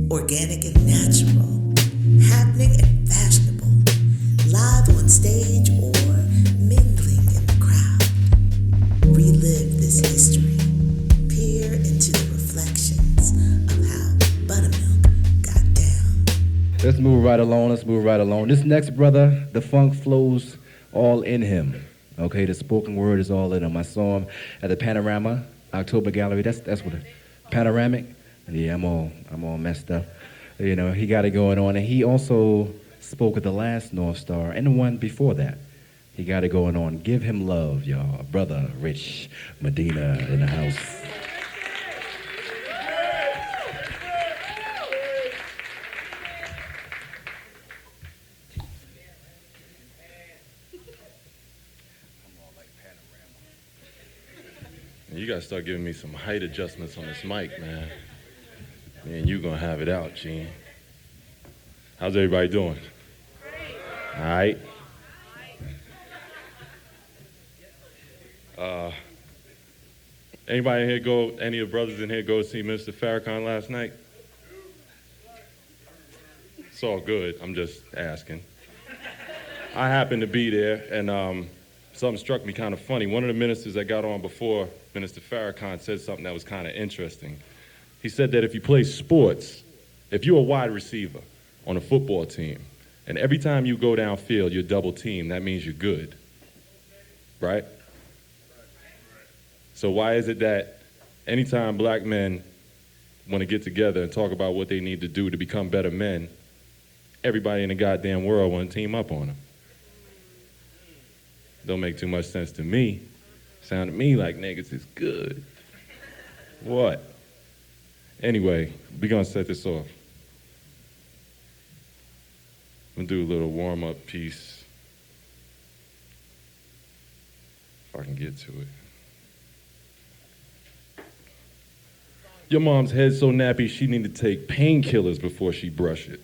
Organic and natural, happening and fashionable, live on stage or mingling in the crowd. Relive this history, peer into the reflections of how Buttamilk got down. Let's move right along. This next brother, the funk flows all in him. Okay, the spoken word is all in him. I saw him at the Panorama October Gallery. That's what a panoramic. Yeah, I'm all messed up. You know, he got it going on, and he also spoke at the last North Star and the one before that. He got it going on. Give him love, y'all. Brother Rich Medina in the house. You gotta start giving me some height adjustments on this mic, man. Man, you gonna have it out, Gene. How's everybody doing? All right. Anybody in here any of the brothers in here go see Mr. Farrakhan last night? It's all good, I'm just asking. I happened to be there, and something struck me kind of funny. One of the ministers that got on before Minister Farrakhan said something that was kind of interesting. He said that if you play sports, if you're a wide receiver on a football team, and every time you go downfield, you're double teamed, that means you're good, right? So why is it that anytime black men want to get together and talk about what they need to do to become better men, everybody in the goddamn world want to team up on them? Don't make too much sense to me. Sound to me like niggas is good. What? Anyway, we're gonna set this off. I'm gonna do a little warm-up piece. If I can get to it. Your mom's head so nappy she need to take painkillers before she brush it.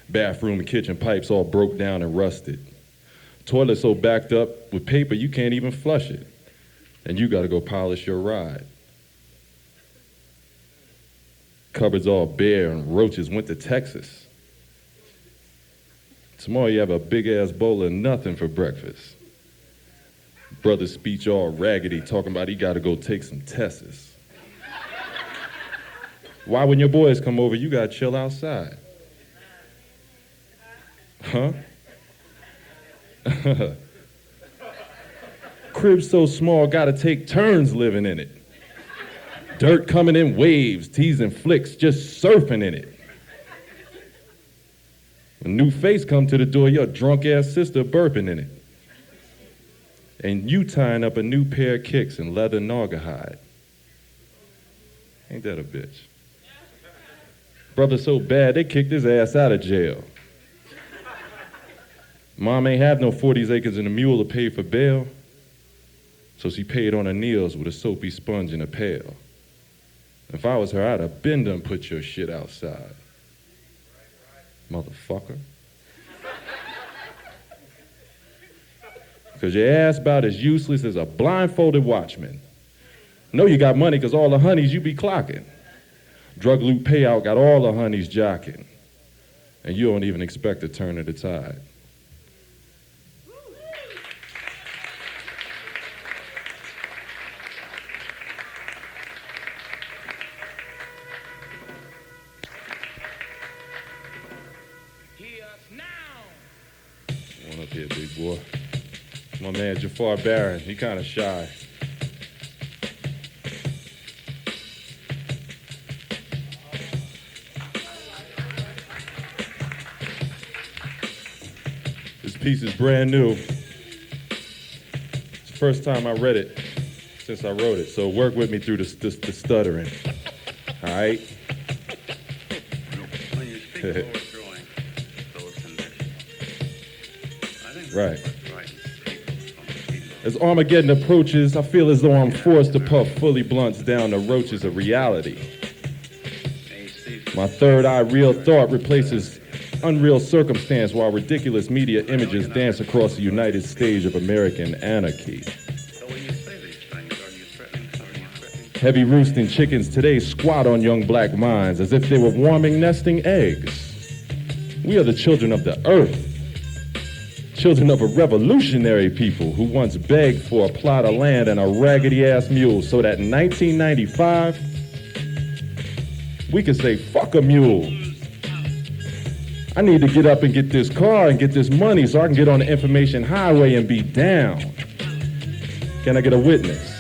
Bathroom and kitchen pipes all broke down and rusted. Toilet so backed up with paper you can't even flush it. And you gotta go polish your ride. Cupboards all bare and roaches went to Texas. Tomorrow you have a big ass bowl of nothing for breakfast. Brother's speech all raggedy talking about he gotta go take some tests. Why when your boys come over you gotta chill outside? Huh? Crib so small, gotta take turns living in it. Dirt coming in waves, teasing flicks, just surfing in it. A new face come to the door, your drunk ass sister burping in it. And you tying up a new pair of kicks in leather naugahyde. Ain't that a bitch? Brother so bad, they kicked his ass out of jail. Mom ain't have no 40 acres and a mule to pay for bail, so she paid on her knees with a soapy sponge and a pail. If I was her, I'd have been done put your shit outside. Motherfucker. Because your ass about as useless as a blindfolded watchman. Know you got money because all the honeys you be clocking. Drug loot payout got all the honeys jocking. And you don't even expect a turn of the tide. One up here, big boy. My man Jafar Barron, he kind of shy. This piece is brand new. It's the first time I read it since I wrote it, so work with me through the stuttering. All right? When you speak forward drawing, so it's in there. I think Right. Right. As Armageddon approaches, I feel as though I'm forced to puff fully blunts down the roaches of reality. My third eye real thought replaces unreal circumstance while ridiculous media images dance across the united stage of American anarchy. So when you say these things, are you threatening? Are you threatening? Heavy roosting chickens today squat on young black minds as if they were warming nesting eggs. We are the children of the earth. Children of a revolutionary people who once begged for a plot of land and a raggedy-ass mule so that in 1995, we could say, fuck a mule. I need to get up and get this car and get this money so I can get on the information highway and be down. Can I get a witness?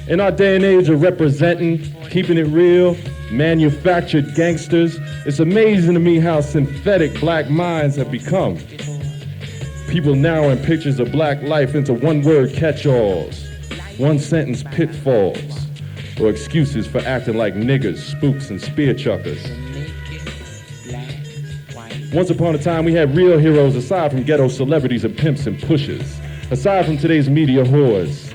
In our day and age of representing, keeping it real, manufactured gangsters, it's amazing to me how synthetic black minds have become. People narrowing pictures of black life into one-word catch-alls, one-sentence pitfalls, or excuses for acting like niggers, spooks, and spear chuckers. Once upon a time, we had real heroes aside from ghetto celebrities and pimps and pushers, aside from today's media whores.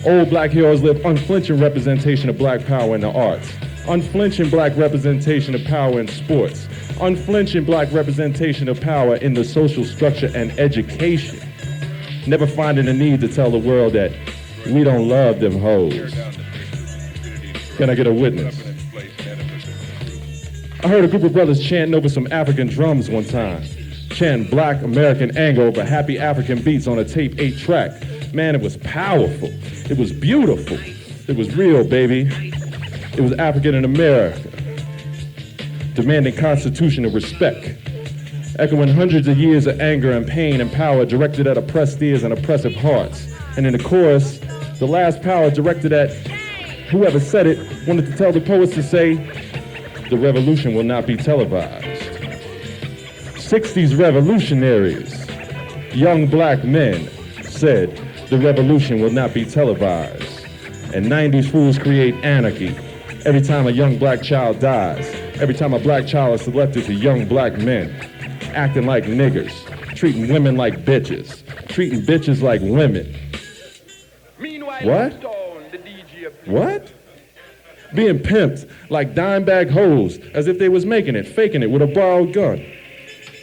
Old black heroes lived unflinching representation of black power in the arts, unflinching black representation of power in sports, unflinching black representation of power in the social structure and education, never finding the need to tell the world that we don't love them hoes. Can I get a witness? I heard a group of brothers chanting over some African drums one time, chanting black American anger over happy African beats on a tape 8-track. Man, it was powerful. It was beautiful. It was real, baby. It was African in America, demanding constitutional respect, echoing hundreds of years of anger and pain and power directed at oppressed ears and oppressive hearts. And in the chorus, the last power directed at whoever said it wanted to tell the poets to say, the revolution will not be televised. 60s revolutionaries, young black men, said the revolution will not be televised. And 90s fools create anarchy. Every time a young black child dies, every time a black child is selected to young black men, acting like niggers, treating women like bitches, treating bitches like women. What? What? Being pimped like dime bag hoes as if they was making it, faking it with a borrowed gun.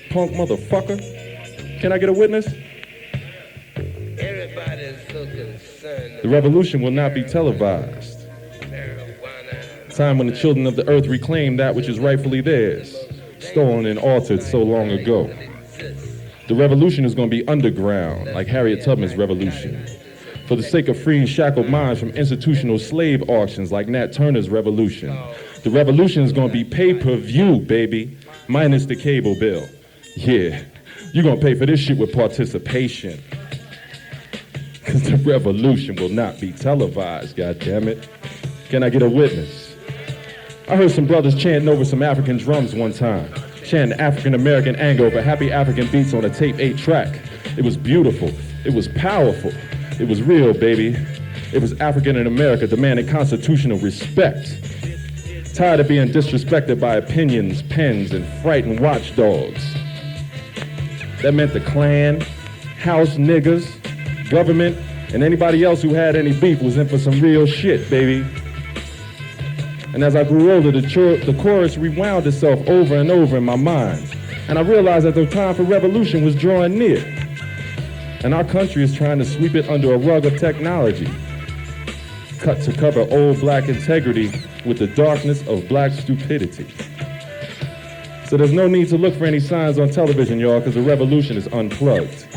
Punk motherfucker. Can I get a witness? Everybody's so concerned. The revolution will not be televised. Time when the children of the earth reclaim that which is rightfully theirs, stolen and altered so long ago. The revolution is going to be underground, like Harriet Tubman's revolution, for the sake of freeing shackled minds from institutional slave auctions like Nat Turner's revolution. The revolution is going to be pay-per-view, baby, minus the cable bill. Yeah, you're going to pay for this shit with participation. Because the revolution will not be televised, goddammit. Can I get a witness? I heard some brothers chanting over some African drums one time, chanting African-American anger over happy African beats on a tape 8-track. It was beautiful. It was powerful. It was real, baby. It was African in America demanding constitutional respect. Tired of being disrespected by opinions, pens, and frightened watchdogs. That meant the Klan, house niggas, government, and anybody else who had any beef was in for some real shit, baby. And as I grew older, the chorus rewound itself over and over in my mind. And I realized that the time for revolution was drawing near. And our country is trying to sweep it under a rug of technology, cut to cover old black integrity with the darkness of black stupidity. So there's no need to look for any signs on television, y'all, because the revolution is unplugged.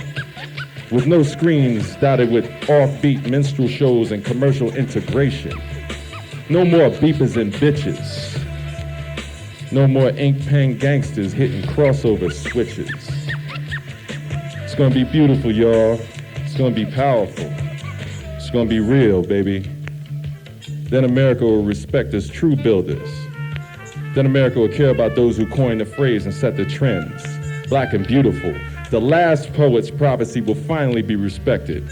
With no screens dotted with offbeat minstrel shows and commercial integration. No more beepers and bitches. No more ink pen gangsters hitting crossover switches. It's gonna be beautiful, y'all. It's gonna be powerful. It's gonna be real, baby. Then America will respect us true builders. Then America will care about those who coined the phrase and set the trends. Black and beautiful. The last poet's prophecy will finally be respected.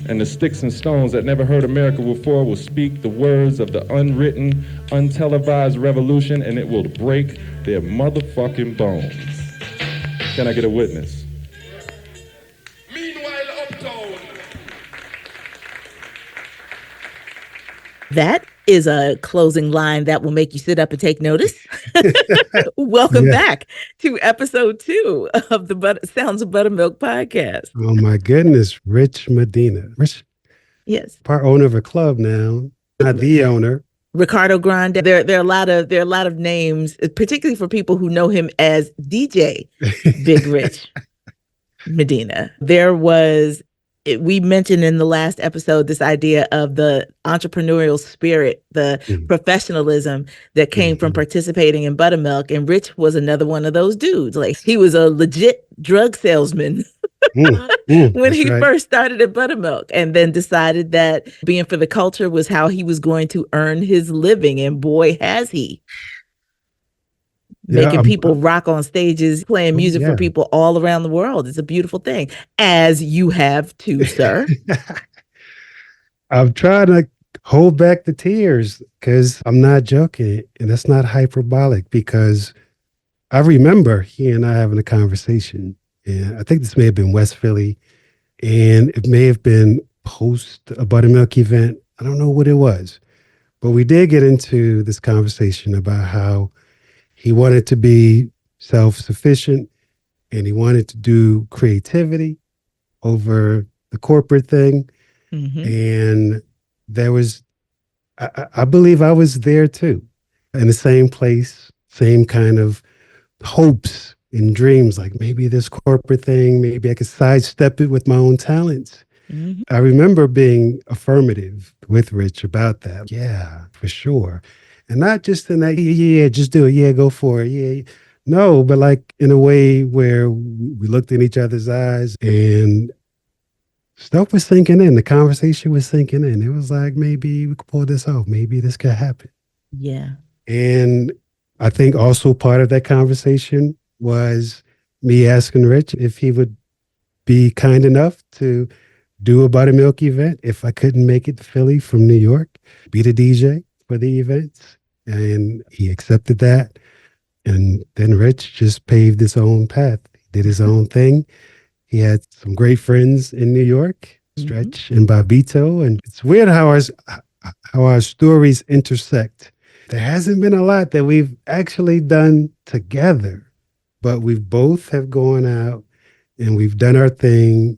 And the sticks and stones that never heard America before will speak the words of the unwritten, untelevised revolution, and it will break their motherfucking bones. Can I get a witness? Meanwhile, uptown. That is a closing line that will make you sit up and take notice. Welcome back to episode 2 of the Sounds of Buttermilk podcast. Oh my goodness, Rich Medina. Yes. Part owner of a club now, not the owner. Ricardo Grande. There are a lot of names, particularly for people who know him as DJ Big Rich Medina. There was, we mentioned in the last episode this idea of the entrepreneurial spirit, the professionalism that came from participating in Buttermilk. And Rich was another one of those dudes. Like, he was a legit drug salesman when he first started at Buttermilk, and then decided that being for the culture was how he was going to earn his living. And boy, has he. Making people rock on stages, playing music for people all around the world. It's a beautiful thing, as you have too, sir. I'm trying to hold back the tears because I'm not joking. And that's not hyperbolic, because I remember he and I having a conversation. And I think this may have been West Philly. And it may have been post a Buttermilk event. I don't know what it was. But we did get into this conversation about how he wanted to be self-sufficient and he wanted to do creativity over the corporate thing. And there was, I believe I was there too, in the same place, same kind of hopes and dreams, like maybe this corporate thing, maybe I could sidestep it with my own talents. I remember being affirmative with Rich about that. Yeah, for sure. And not just in that, yeah, just do it. Yeah, go for it. Yeah. No, but like in a way where we looked in each other's eyes and stuff was sinking in. The conversation was sinking in. It was like, maybe we could pull this off. Maybe this could happen. Yeah. And I think also part of that conversation was me asking Rich if he would be kind enough to do a Buttermilk event if I couldn't make it to Philly from New York, be the DJ for the events. And he accepted that. And then Rich just paved his own path. He did his own thing. He had some great friends in New York, Stretch and Bobito. And it's weird how our stories intersect. There hasn't been a lot that we've actually done together, but we both have gone out and we've done our thing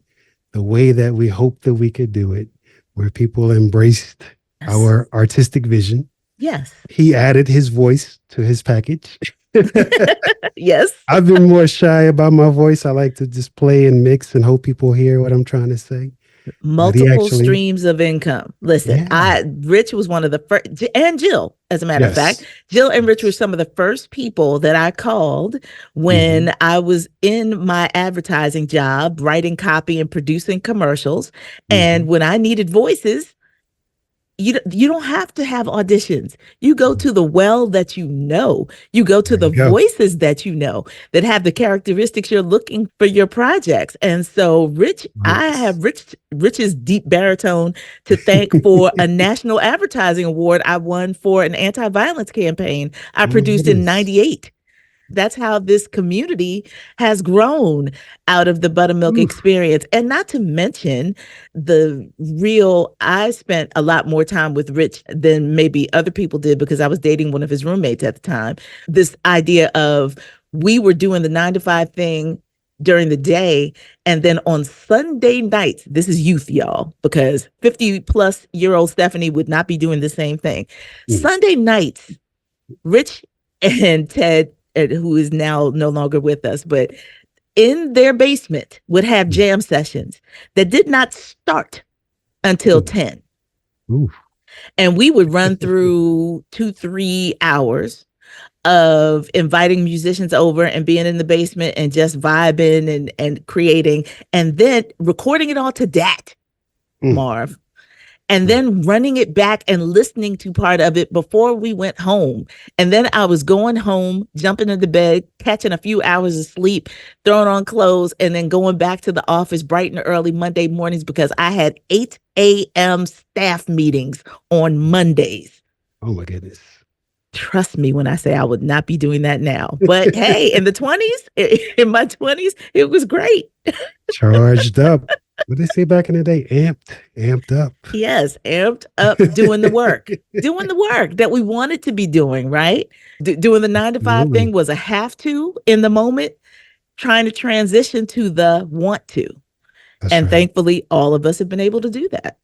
the way that we hoped that we could do it, where people embraced our artistic vision. Yes. He added his voice to his package. Yes. I've been more shy about my voice. I like to just play and mix and hope people hear what I'm trying to say. Multiple streams of income. Listen, Rich was one of the first, and Jill, as a matter of fact, Jill and Rich were some of the first people that I called when I was in my advertising job, writing copy and producing commercials. And when I needed voices, you don't have to have auditions. You go to the well that you know. You go to the voices that you know that have the characteristics you're looking for your projects. And so Rich, I have Rich's deep baritone to thank for a national advertising award I won for an anti-violence campaign I produced in '98. That's how this community has grown out of the Buttermilk experience. And not to mention I spent a lot more time with Rich than maybe other people did because I was dating one of his roommates at the time. This idea of we were doing the 9 to 5 thing during the day. And then on Sunday nights, this is youth, y'all, because 50-plus-year-old Stephanie would not be doing the same thing. Sunday nights, Rich and Ted, who is now no longer with us, but in their basement would have jam sessions that did not start until 10. And we would run through 2-3 hours of inviting musicians over and being in the basement and just vibing and creating, and then recording it all to that, Marv. And then running it back and listening to part of it before we went home. And then I was going home, jumping into bed, catching a few hours of sleep, throwing on clothes, and then going back to the office bright and early Monday mornings because I had 8 a.m. staff meetings on Mondays. Oh, my goodness. Trust me when I say I would not be doing that now. But hey, in my 20s, it was great. Charged up. What did they say back in the day? Amped up. Yes, amped up, doing the work that we wanted to be doing, right? Doing the 9 to 5 thing was a have to in the moment, trying to transition to the want to. Thankfully, all of us have been able to do that.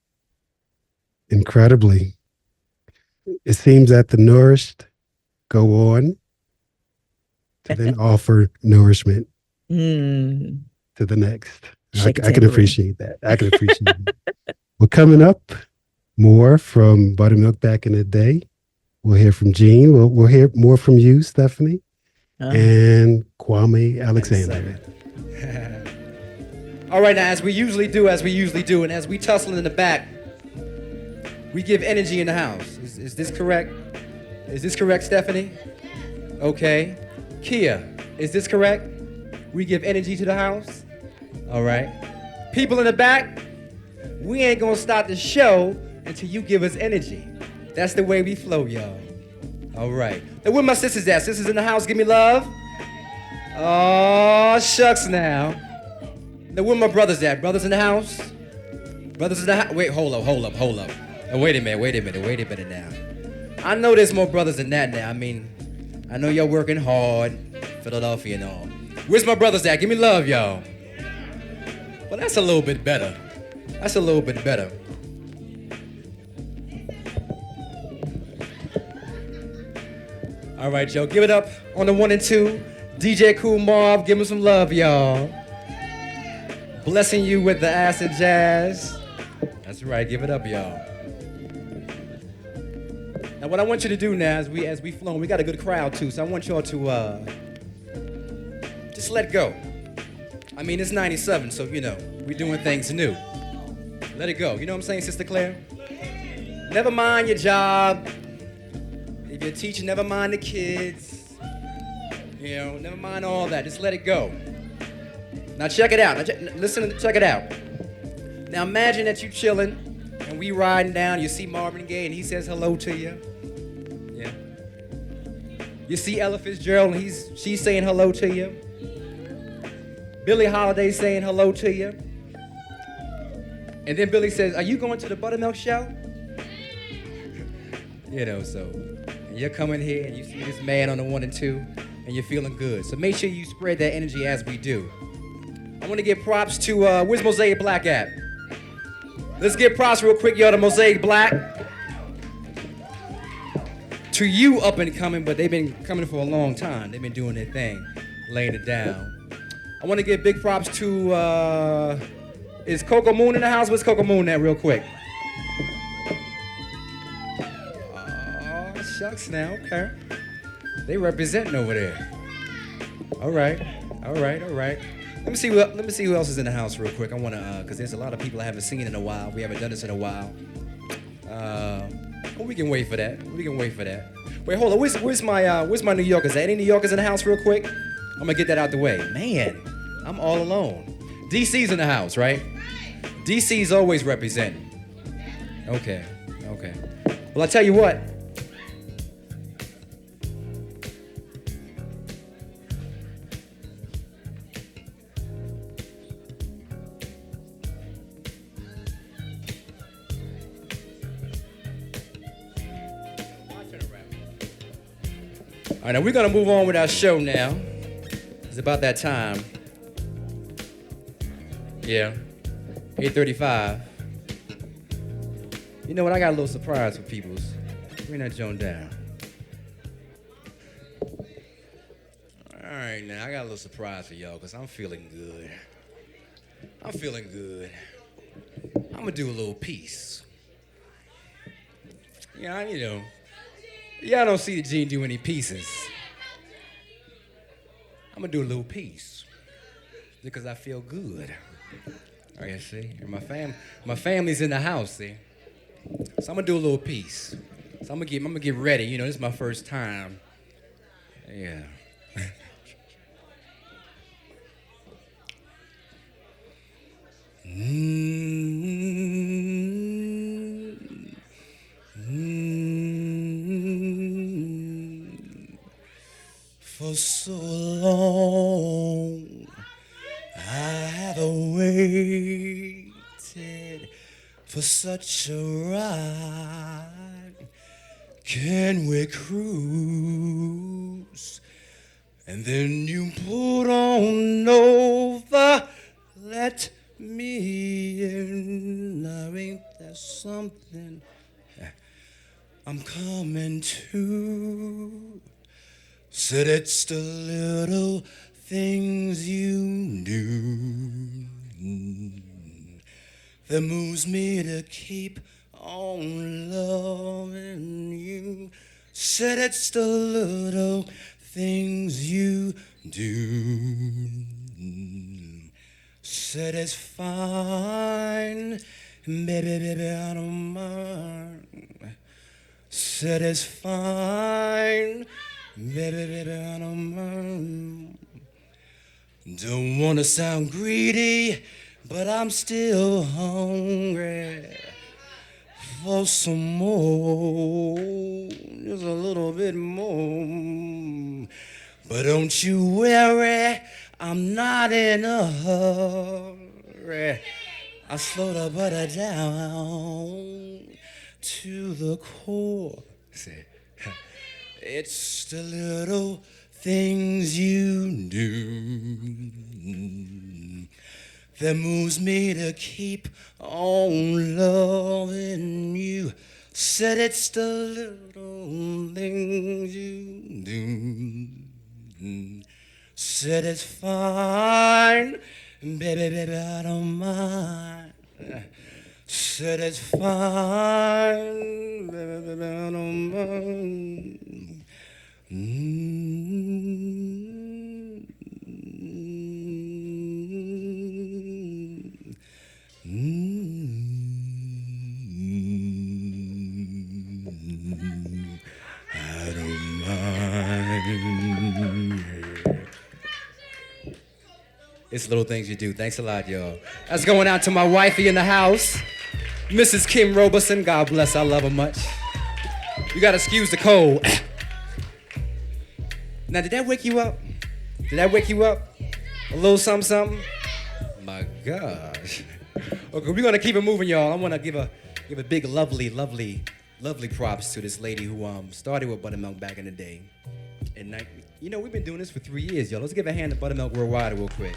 incredibly. It seems that the nourished go on to then offer nourishment Mm. to the next. I Shake a can tambourine. appreciate that. I can appreciate it. Well, coming up, more from Buttermilk back in the day. We'll hear from Gene. We'll hear more from you, Stephanie, and Kwame Alexander. All right, now, as we usually do, and as we tussle in the back, we give energy in the house. Is this correct? Is this correct, Stephanie? Okay. Kia, is this correct? We give energy to the house? All right. People in the back, we ain't gonna start the show until you give us energy. That's the way we flow, y'all. All right. Now, where my sisters at? Sisters in the house, give me love. Oh, shucks now. Now, where my brothers at? Brothers in the house? Brothers in the house? Wait, hold up. Now, wait a minute now. I know there's more brothers than that now. I mean, I know y'all working hard, Philadelphia and all. Where's my brothers at? Give me love, y'all. Well, that's a little bit better. All right, y'all, give it up on the 1 and 2. DJ Qool, Marv, give him some love, y'all. Blessing you with the acid jazz. That's right, give it up, y'all. Now, what I want you to do now, as we flow, we got a good crowd too, so I want y'all to just let go. I mean, it's 97, so you know, we're doing things new. Let it go. You know what I'm saying, Sister Claire? Never mind your job. If you're a teacher, never mind the kids. You know, never mind all that. Just let it go. Now check it out. Check it out. Now imagine that you're chilling and we riding down. You see Marvin Gaye and he says hello to you. Yeah. You see Ella Fitzgerald and she's saying hello to you. Billie Holiday saying hello to you. And then Billie says, "Are you going to the Buttermilk show?" You know, so and you're coming here and you see this man on the 1 and 2 and you're feeling good. So make sure you spread that energy as we do. I want to give props to, where's Mosaic Black at? Let's give props real quick, y'all, to Mosaic Black. To you up and coming, but they've been coming for a long time. They've been doing their thing, laying it down. I want to give big props to, is Coco Moon in the house? Where's Coco Moon at real quick? Oh, shucks now, okay. They representing over there. All right. Let me see who else is in the house real quick. I want to, because there's a lot of people I haven't seen in a while. We haven't done this in a while. Well, we can wait for that. Wait, hold on. Where's my New Yorkers? Any New Yorkers in the house real quick? I'm going to get that out the way. Man, I'm all alone. DC's in the house, right? DC's always representing. Okay. Well, I tell you what. All right, now we're gonna move on with our show now. It's about that time. Yeah, 8:35. You know what? I got a little surprise for peoples. Bring that joint down. All right, now I got a little surprise for y'all because I'm feeling good. I'm gonna do a little piece. Yeah, you know. Y'all don't see the Gene do any pieces. I'm gonna do a little piece because I feel good. All right, see? And my family's in the house, see? So I'm gonna do a little piece. So I'm gonna get ready. You know, this is my first time. Yeah. For so long I have waited for such a ride. Can we cruise? And then you put on over, let me in. Now ain't there something I'm coming to. Said it's the little things you do that moves me to keep on loving you. Said it's the little things you do. Said it's fine, baby, baby, I don't mind. Said it's fine, baby, baby, I don't mind. Don't wanna sound greedy, but I'm still hungry for some more, just a little bit more. But don't you worry, I'm not in a hurry. I slow the butter down to the core. Say, it's the little things you do that moves me to keep on loving you. Said it's the little things you do. Said it's fine, baby, baby, I don't mind. Said it's fine, baby, baby, I don't mind. I don't mind. It's little things you do. Thanks a lot, y'all. That's going out to my wifey in the house, Mrs. Kim Robeson. God bless. I love her much. You gotta excuse the cold. Now, did that wake you up? Did that wake you up? A little something, something? My gosh. Okay, we're gonna keep it moving, y'all. I wanna give a big, lovely props to this lady who started with Buttamilk back in the day. And we've been doing this for 3 years, y'all. Let's give a hand to Buttamilk Worldwide real quick.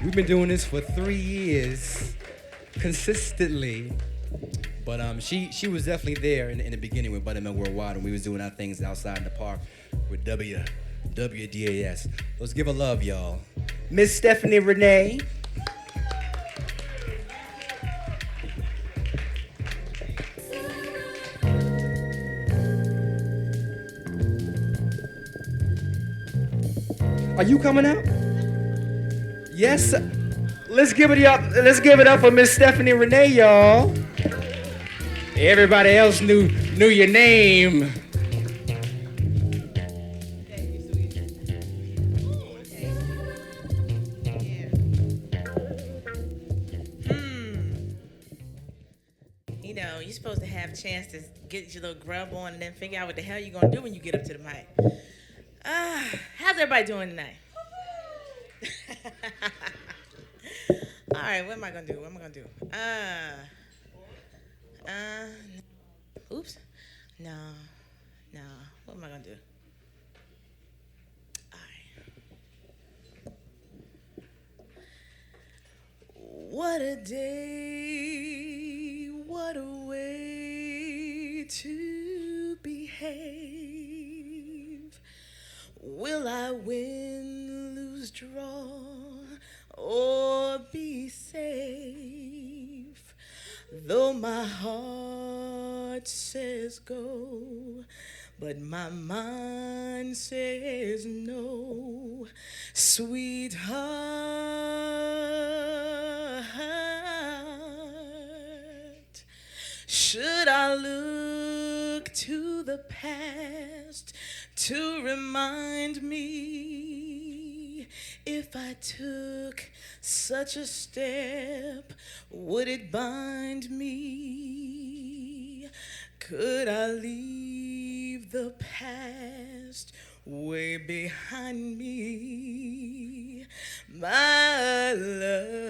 We've been doing this for 3 years, consistently. But she was definitely there in the beginning with Buttamilk Worldwide, and we was doing our things outside in the park with WDAS. Let's give her love, y'all. Miss Stephanie Renee. Are you coming out? Yes. Let's give it up for Miss Stephanie Renee, y'all. Everybody else knew your name. You're supposed to have a chance to get your little grub on and then figure out what the hell you're going to do when you get up to the mic. How's everybody doing tonight? All right, what am I going to do? Oops. No. What am I going to do? All right. What a day, what a way to behave. Will I win, lose, draw, or be safe? Though my heart says go, but my mind says no, sweetheart. Should I look to the past to remind me if I took such a step, would it bind me? Could I leave the past way behind me, my love?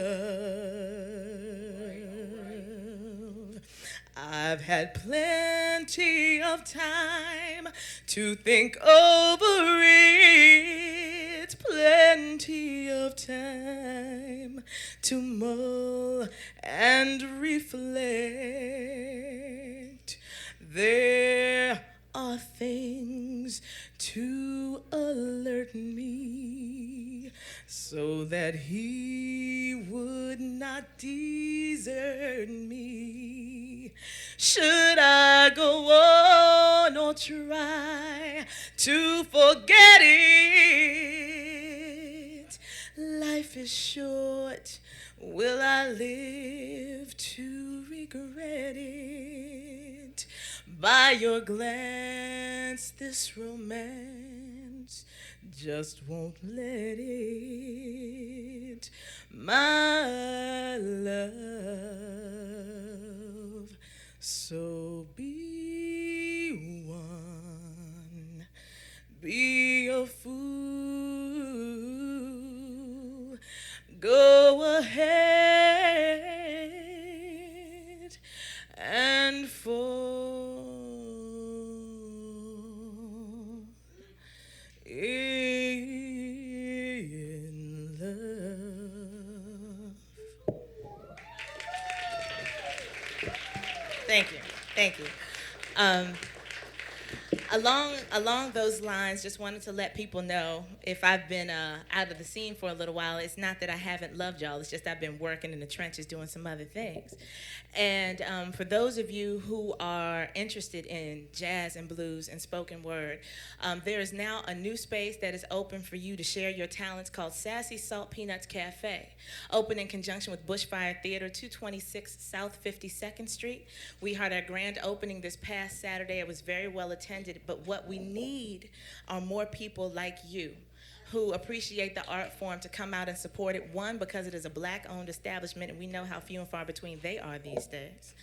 I've had plenty of time to think over it, plenty of time to mull and reflect. There are things to alert me so that he would not desert me. Should I go on or try to forget it? Life is short. Will I live to regret it? By your glance, this romance just won't let it. My love, so be one, be a fool. Go ahead and fall in love. Thank you. Thank you. Um, Along those lines, just wanted to let people know if I've been out of the scene for a little while, it's not that I haven't loved y'all. It's just I've been working in the trenches doing some other things. And for those of you who are interested in jazz and blues and spoken word, there is now a new space that is open for you to share your talents called Sassy Salt Peanuts Cafe, open in conjunction with Bushfire Theater, 226 South 52nd Street. We had our grand opening this past Saturday. It was very well attended. But what we need are more people like you who appreciate the art form to come out and support it. One, because it is a black-owned establishment, and we know how few and far between they are these days.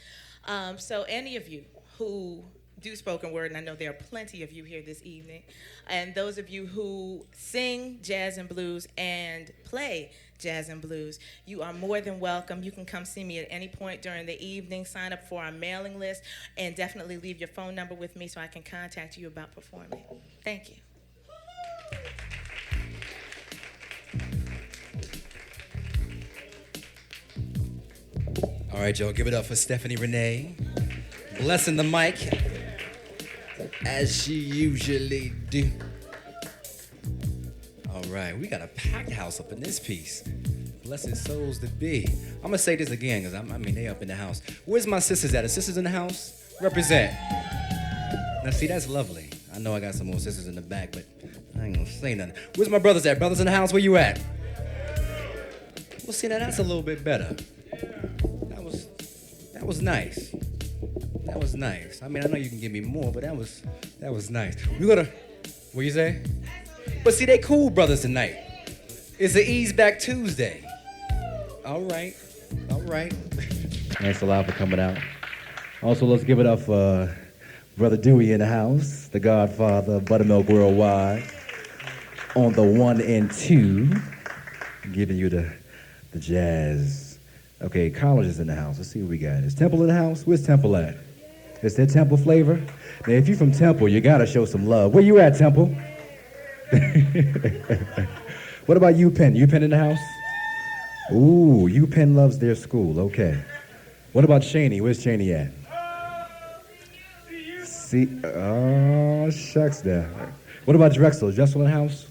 So any of you who do spoken word, and I know there are plenty of you here this evening, and those of you who sing jazz and blues and play jazz and blues, you are more than welcome. You can come see me at any point during the evening, sign up for our mailing list, and definitely leave your phone number with me so I can contact you about performing. Thank you. All right, y'all, give it up for Stephanie Renee. Blessing the mic, as she usually do. All right, we got a packed house up in this piece. Blessed souls to be. I'm gonna say this again, because I mean, they up in the house. Where's my sisters at? Are sisters in the house? Represent. Now, see, that's lovely. I know I got some more sisters in the back, but I ain't gonna say nothing. Where's my brothers at? Brothers in the house, where you at? Well, see, now that's a little bit better. That was nice. That was nice. I mean, I know you can give me more, but that was nice. We gotta, what you say? But see, they cool brothers tonight. It's an Ease Back Tuesday. All right. Thanks a lot for coming out. Also, let's give it up for Brother Dewey in the house, the godfather of Buttamilk Worldwide, on the 1 and 2, giving you the jazz. Okay, college is in the house. Let's see what we got. Is Temple in the house? Where's Temple at? Is there Temple flavor? Now, if you're from Temple, you gotta show some love. Where you at, Temple? What about UPenn? UPenn in the house? Ooh, UPenn loves their school. Okay. What about Cheney? Where's Cheney at? See, oh, shucks there. What about Drexel? Is Drexel in the house?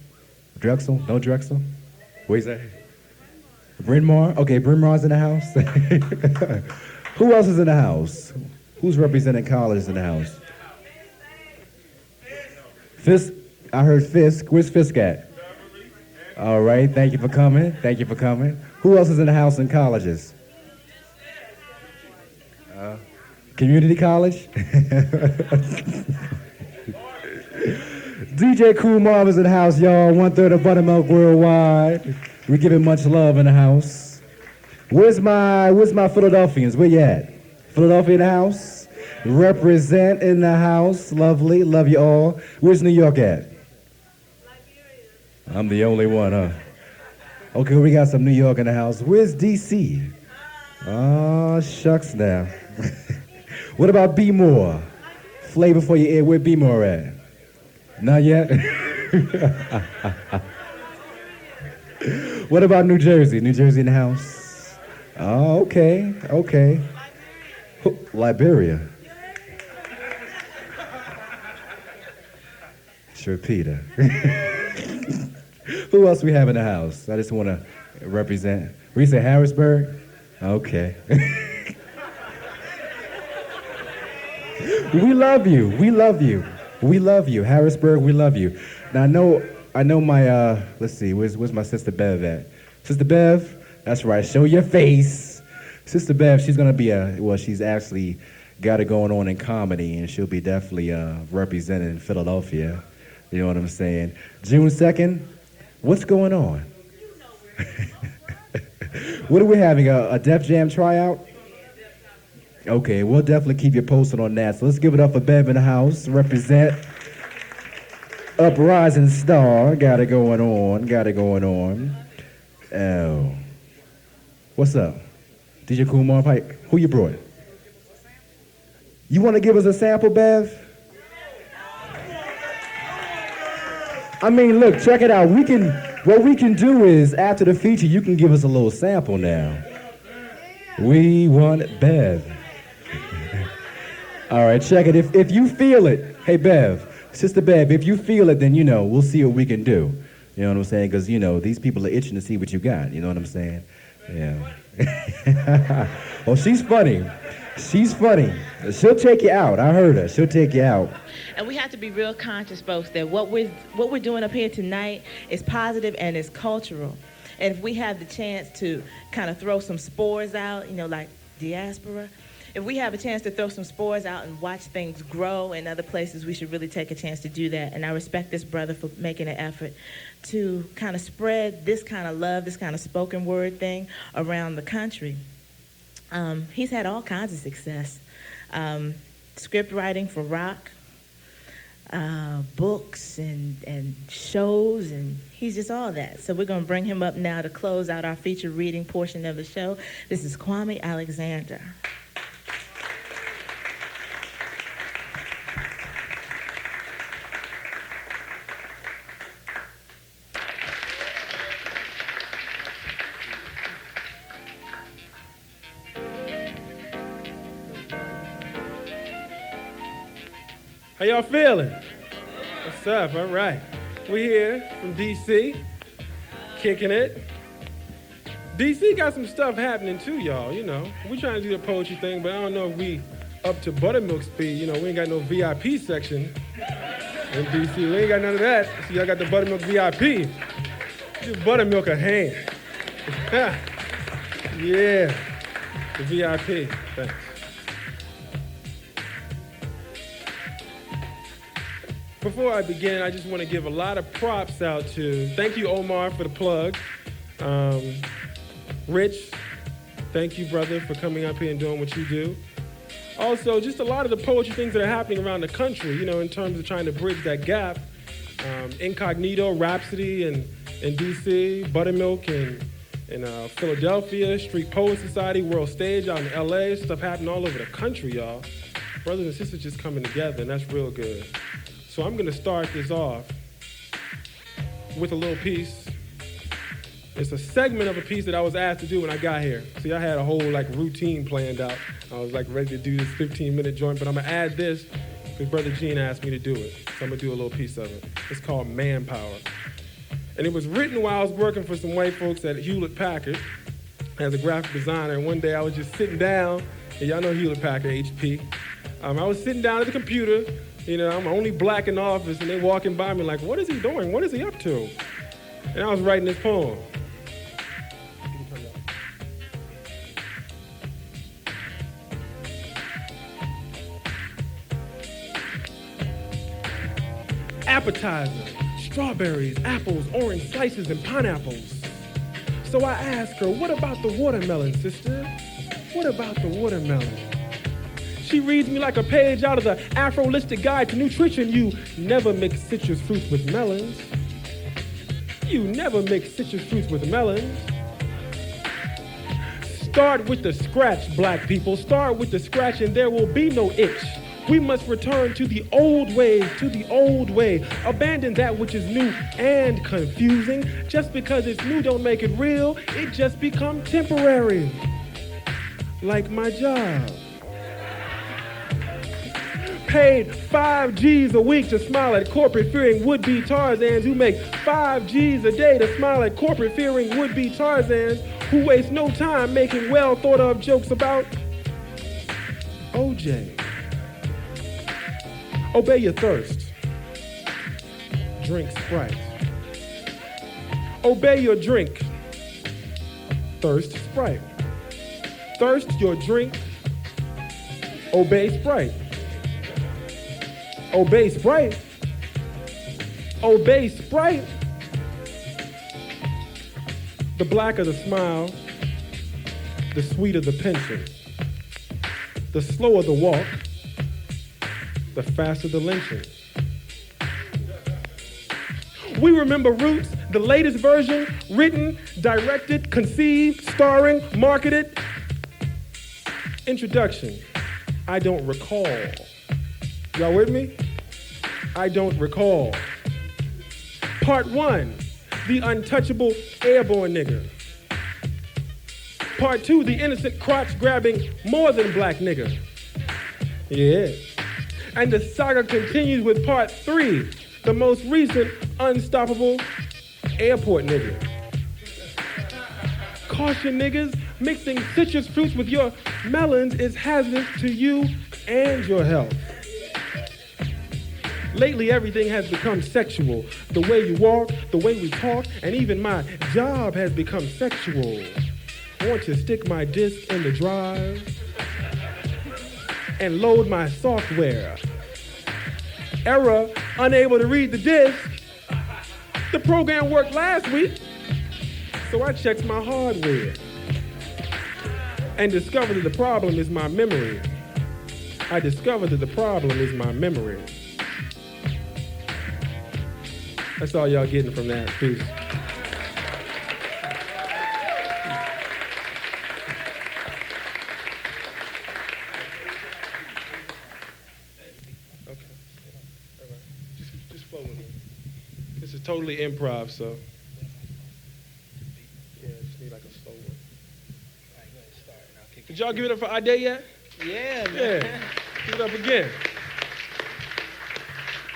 Drexel? No Drexel? Where's that? Bryn Mawr? Okay, Bryn Mawr's in the house. Who else is in the house? Who's representing colleges in the house? Fisk. I heard Fisk. Where's Fisk at? All right, thank you for coming. Who else is in the house in colleges? Community college? DJ Qool Marv is in the house, y'all. 1/3 of Buttamilk Worldwide. We giving much love in the house. Where's my Philadelphians? Where you at? Philadelphia in the house? Represent in the house. Lovely. Love you all. Where's New York at? I'm the only one, huh? Okay, we got some New York in the house. Where's D.C.? Oh, shucks now. What about B-More? Flavor for your ear. Where B-More at? Not yet? What about New Jersey? New Jersey in the house? Oh, okay. Liberia. Sure, Peter. Who else we have in the house? I just want to represent. We say Harrisburg? Okay. We love you. We love you. We love you. Harrisburg, we love you. Now, I know my, let's see, where's my sister Bev at? Sister Bev? That's right, show your face. Sister Bev, she's going to be she's actually got it going on in comedy, and she'll be definitely representing Philadelphia. You know what I'm saying? June 2nd, what's going on? What are we having, a Def Jam tryout? Okay, we'll definitely keep you posted on that. So let's give it up for Bev in the house. Represent Uprising Star. Got it going on. Oh. What's up? DJ Qool, Marv, who you brought? You want to give us a sample, Bev? I mean, look, check it out. What we can do is, after the feature, you can give us a little sample now. We want Bev. All right, check it. If you feel it, hey, Bev, Sister Bev, if you feel it, then, we'll see what we can do. You know what I'm saying? Because, these people are itching to see what you got. You know what I'm saying? Yeah. Oh, she's funny. She's funny. She'll take you out. I heard her. She'll take you out. And we have to be real conscious, folks, that what we're doing up here tonight is positive and is cultural. And if we have the chance to kind of throw some spores out, like diaspora, if we have a chance to throw some spores out and watch things grow in other places, we should really take a chance to do that. And I respect this brother for making an effort to kind of spread this kind of love, this kind of spoken word thing around the country. He's had all kinds of success. Script writing for rock, books and shows, and he's just all that. So we're going to bring him up now to close out our feature reading portion of the show. This is Kwame Alexander. How y'all feeling? What's up? All right. We here from D.C., kicking it. D.C. got some stuff happening too, y'all, We trying to do the poetry thing, but I don't know if we up to Buttamilk speed. We ain't got no VIP section in D.C. We ain't got none of that. So y'all got the Buttamilk VIP. Give Buttamilk a hand. Yeah, the VIP. Thanks. Before I begin, I just want to give a lot of props out to, thank you, Omar, for the plug. Rich, thank you, brother, for coming up here and doing what you do. Also, just a lot of the poetry things that are happening around the country, in terms of trying to bridge that gap. Incognito, Rhapsody in D.C., Buttermilk in Philadelphia, Street Poet Society, World Stage out in L.A., stuff happening all over the country, y'all. Brothers and sisters just coming together, and that's real good. So I'm going to start this off with a little piece. It's a segment of a piece that I was asked to do when I got here. See, I had a whole routine planned out. I was ready to do this 15-minute joint, but I'm going to add this because Brother Gene asked me to do it. So I'm going to do a little piece of it. It's called Manpower. And it was written while I was working for some white folks at Hewlett-Packard as a graphic designer. And one day I was just sitting down, and y'all know Hewlett-Packard, HP. I was sitting down at the computer. I'm only black in the office, and they walking by me like, what is he doing? What is he up to? And I was writing this poem. Appetizer, strawberries, apples, orange slices, and pineapples. So I asked her, what about the watermelon, sister? What about the watermelon? She reads me like a page out of the Afrolistic Guide to Nutrition. You never mix citrus fruits with melons. You never mix citrus fruits with melons. Start with the scratch, black people. Start with the scratch and there will be no itch. We must return to the old ways, to the old way. Abandon that which is new and confusing. Just because it's new don't make it real. It just become temporary. Like my job. paid 5 G's a week to smile at corporate-fearing would-be Tarzans who make 5 G's a day to smile at corporate-fearing would-be Tarzans who waste no time making well-thought-of jokes about OJ. Obey your thirst. Drink Sprite. Obey your drink. Thirst Sprite. Thirst your drink. Obey Sprite. Obey Sprite. Obey Sprite. The blacker the smile, the sweeter the pension. The slower the walk, the faster the lynching. We remember Roots, the latest version, written, directed, conceived, starring, marketed. Introduction, I don't recall. Y'all with me? I don't recall. Part 1, the untouchable airborne nigger. Part 2, the innocent crotch-grabbing more than black nigger. Yeah. And the saga continues with part 3, the most recent unstoppable airport nigger. Caution niggas, mixing citrus fruits with your melons is hazardous to you and your health. Lately, everything has become sexual. The way you walk, the way we talk, and even my job has become sexual. Want to stick my disc in the drive and load my software. Error, unable to read the disc. The program worked last week, so I checked my hardware and discovered that the problem is my memory. I discovered that the problem is my memory. That's all y'all getting from that. Peace. Okay. All right. Just flow with me. This is totally improv, so. Yeah, just need like a slow one. All right, go ahead, start. And I'll kick. Did y'all give it up for Ade yet? Yeah, man. Yeah. Give it up again.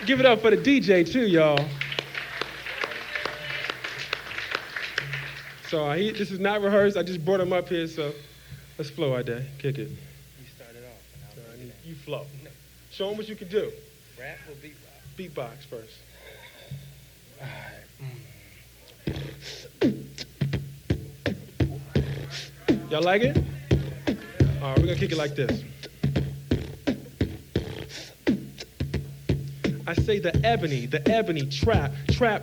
Give it up for the DJ too, y'all. So this is not rehearsed. I just brought him up here, so let's flow, Ade. Kick it. You started off. And I'll You flow. Show him what you can do. rap or beatbox? Beatbox first. Y'all like it? All right, we're gonna kick it like this. I say the ebony, trap,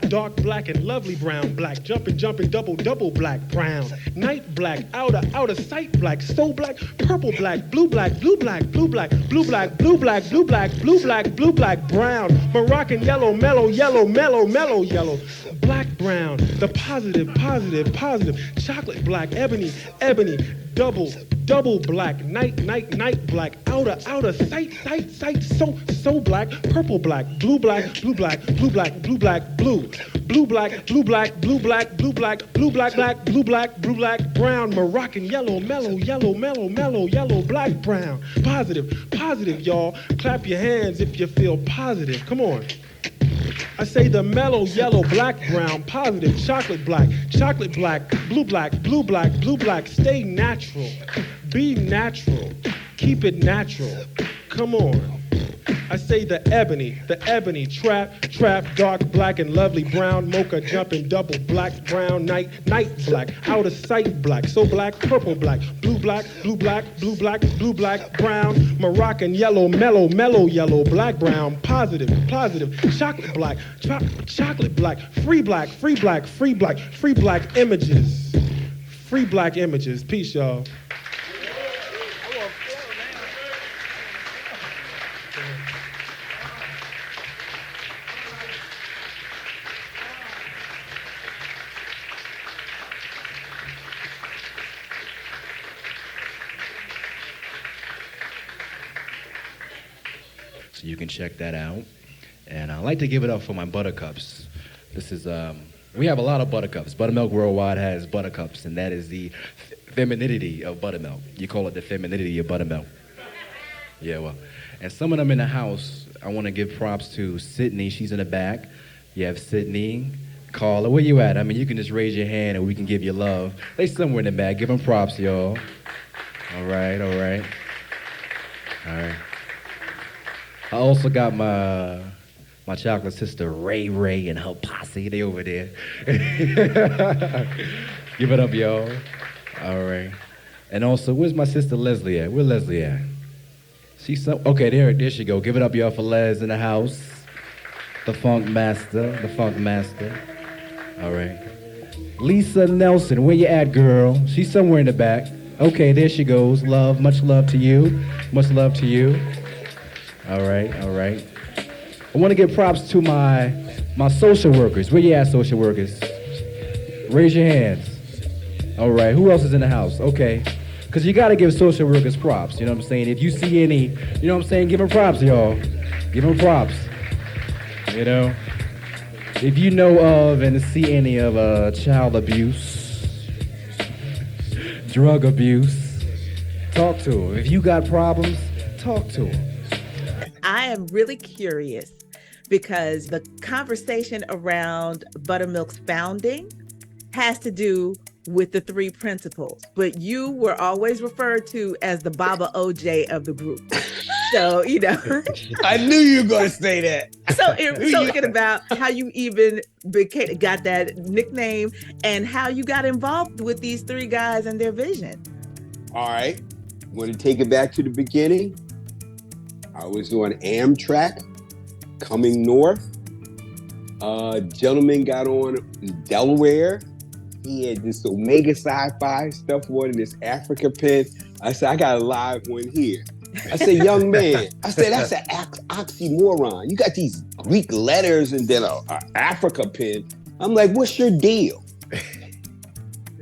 dark black and lovely brown, black, jumping, double black, brown, night black, outer sight black, so black, purple black, blue black, brown, Moroccan yellow, mellow yellow, black, brown, the positive, chocolate black, ebony, double black, night black, outer sight, so black, purple black, blue black, brown, Moroccan yellow, mellow, black, brown, positive, y'all. Clap your hands if you feel positive. Come on. I say the mellow yellow, black, brown, positive, chocolate black, blue black, stay natural, be natural, keep it natural, come on. I say the ebony, trap, dark black and lovely brown, mocha jumping, double black, brown, night black, outer sight black, so black, purple black, blue black, brown, Moroccan yellow, mellow yellow, black, brown, positive, chocolate black, free black images, peace, y'all. So you can check that out. And I'd like to give it up for my buttercups. This is, we have a lot of buttercups. Buttermilk Worldwide has buttercups, and that is the femininity of buttermilk. You call it the femininity of buttermilk. Yeah, well. And some of them in the house, I want to give props to Sydney. She's in the back. You have Sydney, Carla. Where you at? I mean, you can just raise your hand and we can give you love. They somewhere in the back. Give them props, y'all. All right, all right. All right. I also got my chocolate sister, Ray and her posse. They over there. Give it up, y'all. All right. And also, where's my sister Leslie at? Where Leslie at? She's okay, there she go. Give it up, y'all, for Les in the house. The funk master. All right. Lisa Nelson, where you at, girl? She's somewhere in the back. Okay, there she goes. Love, much love to you. Much love to you. All right, all right. I want to give props to my social workers. Where you at, social workers? Raise your hands. All right, who else is in the house? Okay. Because you got to give social workers props, you know what I'm saying? If you see any, you know what I'm saying, give them props, y'all. Give them props. You know? If you know of and see any of child abuse, drug abuse, talk to them. If you got problems, talk to them. I am really curious because the conversation around Buttermilk's founding has to do with the three principles, but you were always referred to as the Baba OJ of the group. So, you know. I knew you were going to say that. So thinking about how you even got that nickname and how you got involved with these three guys and their vision. All right. Want to take it back to the beginning? I was on Amtrak coming north. A gentleman got on in Delaware. He had this Omega Sci-Fi stuff on in this Africa pen. I said, I got a live one here. I said, young man, I said, that's an oxymoron. You got these Greek letters and then a Africa pen. I'm like, what's your deal?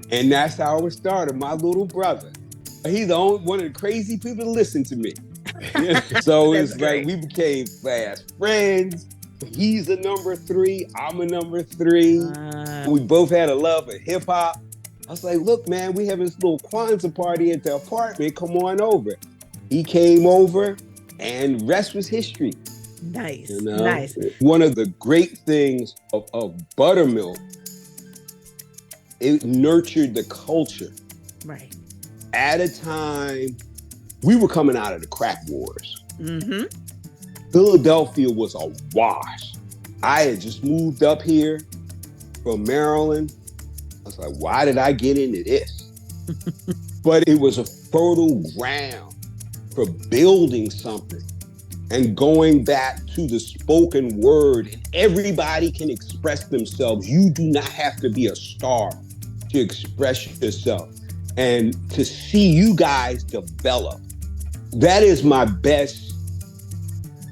And that's how it started. My little brother. He's the only one of the crazy people to listen to me. So it's like we became fast friends. He's a number 3. I'm a number 3. We both had a love of hip hop. I was like, look, man, we having this little Kwanzaa party at the apartment. Come on over. He came over and rest was history. Nice, you know? Nice. One of the great things of Buttermilk, it nurtured the culture. Right. At a time, we were coming out of the crack wars. Mm-hmm. Philadelphia was a wash. I had just moved up here from Maryland. I was like, why did I get into this? But it was a fertile ground for building something and going back to the spoken word. And everybody can express themselves. You do not have to be a star to express yourself. And to see you guys develop, that is my best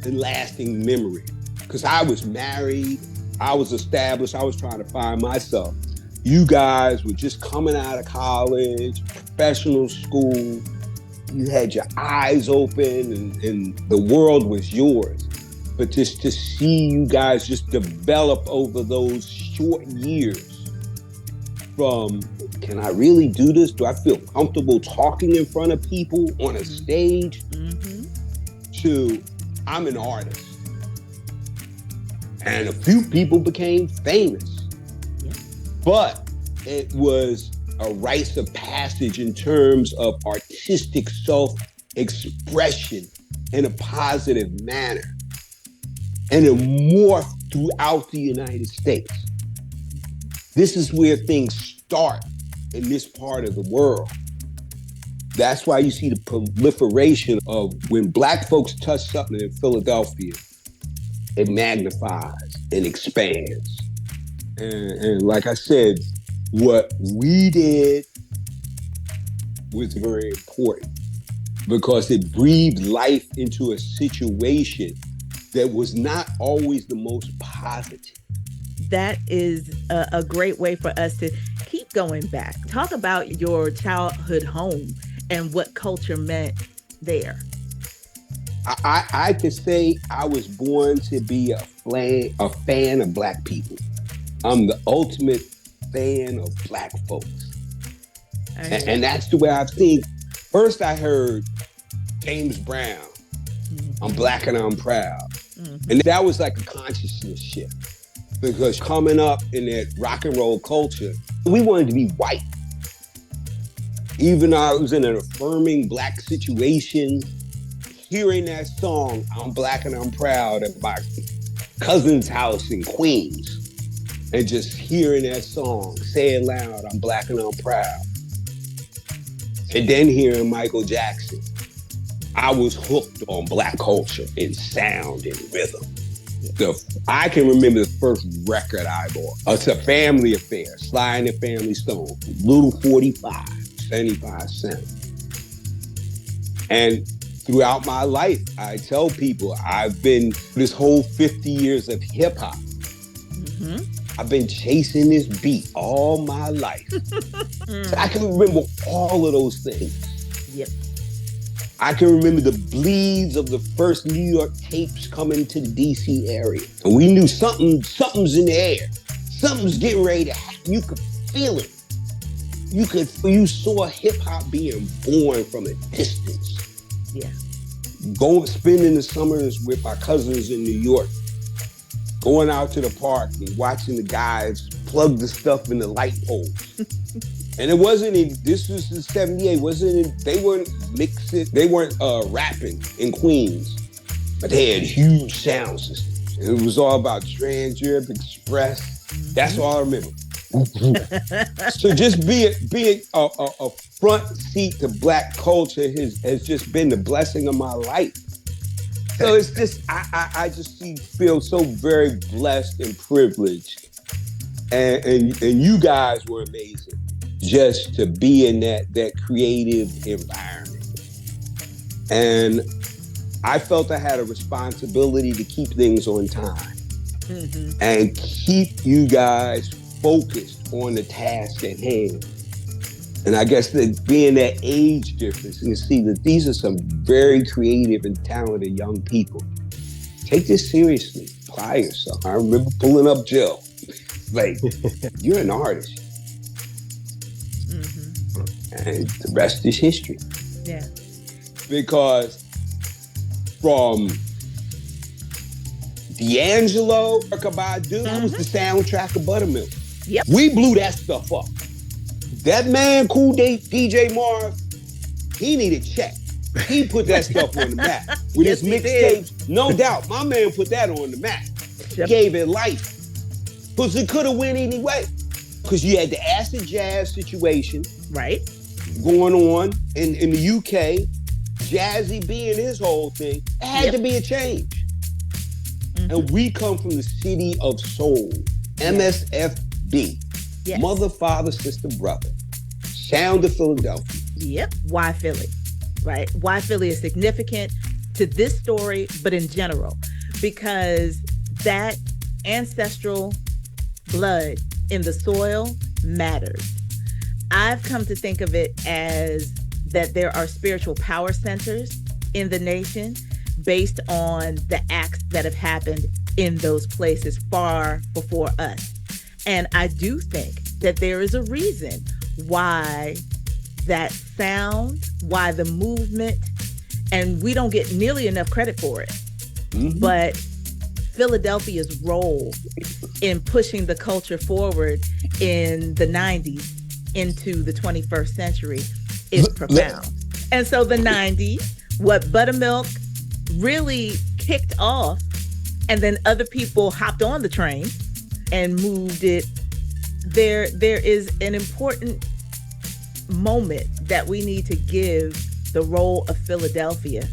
and lasting memory. Because I was married, I was established, I was trying to find myself. You guys were just coming out of college, professional school. You had your eyes open and the world was yours. But just to see you guys just develop over those short years from, can I really do this? Do I feel comfortable talking in front of people on a stage? To, I'm an artist. And a few people became famous. But it was a rites of passage in terms of artistic self-expression in a positive manner. And it morphed throughout the United States. This is where things start in this part of the world. That's why you see the proliferation of when Black folks touch something in Philadelphia, it magnifies and expands. And like I said, what we did was very important because it breathed life into a situation that was not always the most positive. That is a great way for us to keep going back. Talk about your childhood home and what culture meant there. I could say I was born to be a fan of Black people. I'm the ultimate fan of Black folks. And that's the way I've seen. First I heard James Brown. I'm black and I'm proud. And that was like a consciousness shift. Because coming up in that rock and roll culture, we wanted to be white. Even though I was in an affirming black situation, hearing that song, I'm black and I'm proud, at my cousin's house in Queens, and just hearing that song, saying loud, I'm black and I'm proud. And then hearing Michael Jackson, I was hooked on black culture and sound and rhythm. I can remember the first record I bought. It's a family affair, Sly and the Family Stone, little 45, 75 cents. And throughout my life, I tell people I've been this whole 50 years of hip hop. I've been chasing this beat all my life. So I can remember all of those things. Yep. I can remember the bleeds of the first New York tapes coming to the DC area. And we knew something's in the air. Something's getting ready to happen. You could feel it. You saw hip hop being born from a distance. Yeah. Spending the summers with my cousins in New York, going out to the park and watching the guys plug the stuff in the light poles. And it wasn't, this was in 78, they weren't mixing, they weren't rapping in Queens, but they had huge sound systems. And it was all about Trans Europe Express. That's all I remember. So just being a front seat to black culture has just been the blessing of my life. So it's just, I just feel so very blessed and privileged. And you guys were amazing. Just to be in that creative environment. And I felt I had a responsibility to keep things on time and keep you guys focused on the task at hand. And I guess that being that age difference, you see that these are some very creative and talented young people. Take this seriously, apply yourself. I remember pulling up Jill. Like, you're an artist. And the rest is history. Yeah. Because from D'Angelo, Badu, that was the soundtrack of Buttermilk. Yep. We blew that stuff up. That man, Cool DJ Marv, he needed check. He put that stuff on the map. With his mixtapes, no doubt. My man put that on the map. Yep. Gave it life. Because it could have went anyway. Because you had the acid jazz situation. Right. Going on in the UK, Jazzy being his whole thing, it had to be a change. And we come from the city of soul, MSFB, mother, father, sister, brother, sound of Philadelphia. Yep. Why Philly? Right? Why Philly is significant to this story, but in general, because that ancestral blood in the soil matters. I've come to think of it as that there are spiritual power centers in the nation based on the acts that have happened in those places far before us. And I do think that there is a reason why that sound, why the movement, and we don't get nearly enough credit for it, but Philadelphia's role in pushing the culture forward in the 90s into the 21st century is profound. And so the 90s, what Buttermilk really kicked off, and then other people hopped on the train and moved it. There is an important moment that we need to give the role of Philadelphia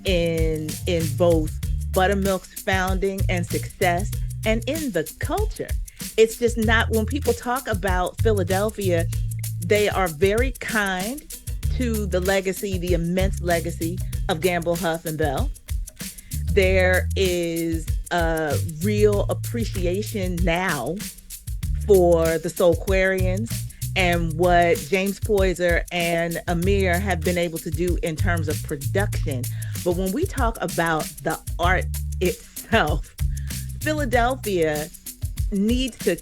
in both Buttermilk's founding and success and in the culture. It's just not, when people talk about Philadelphia, they are very kind to the legacy, the immense legacy of Gamble, Huff, and Bell. There is a real appreciation now for the Soulquarians and what James Poyser and Amir have been able to do in terms of production. But when we talk about the art itself, Philadelphia needs to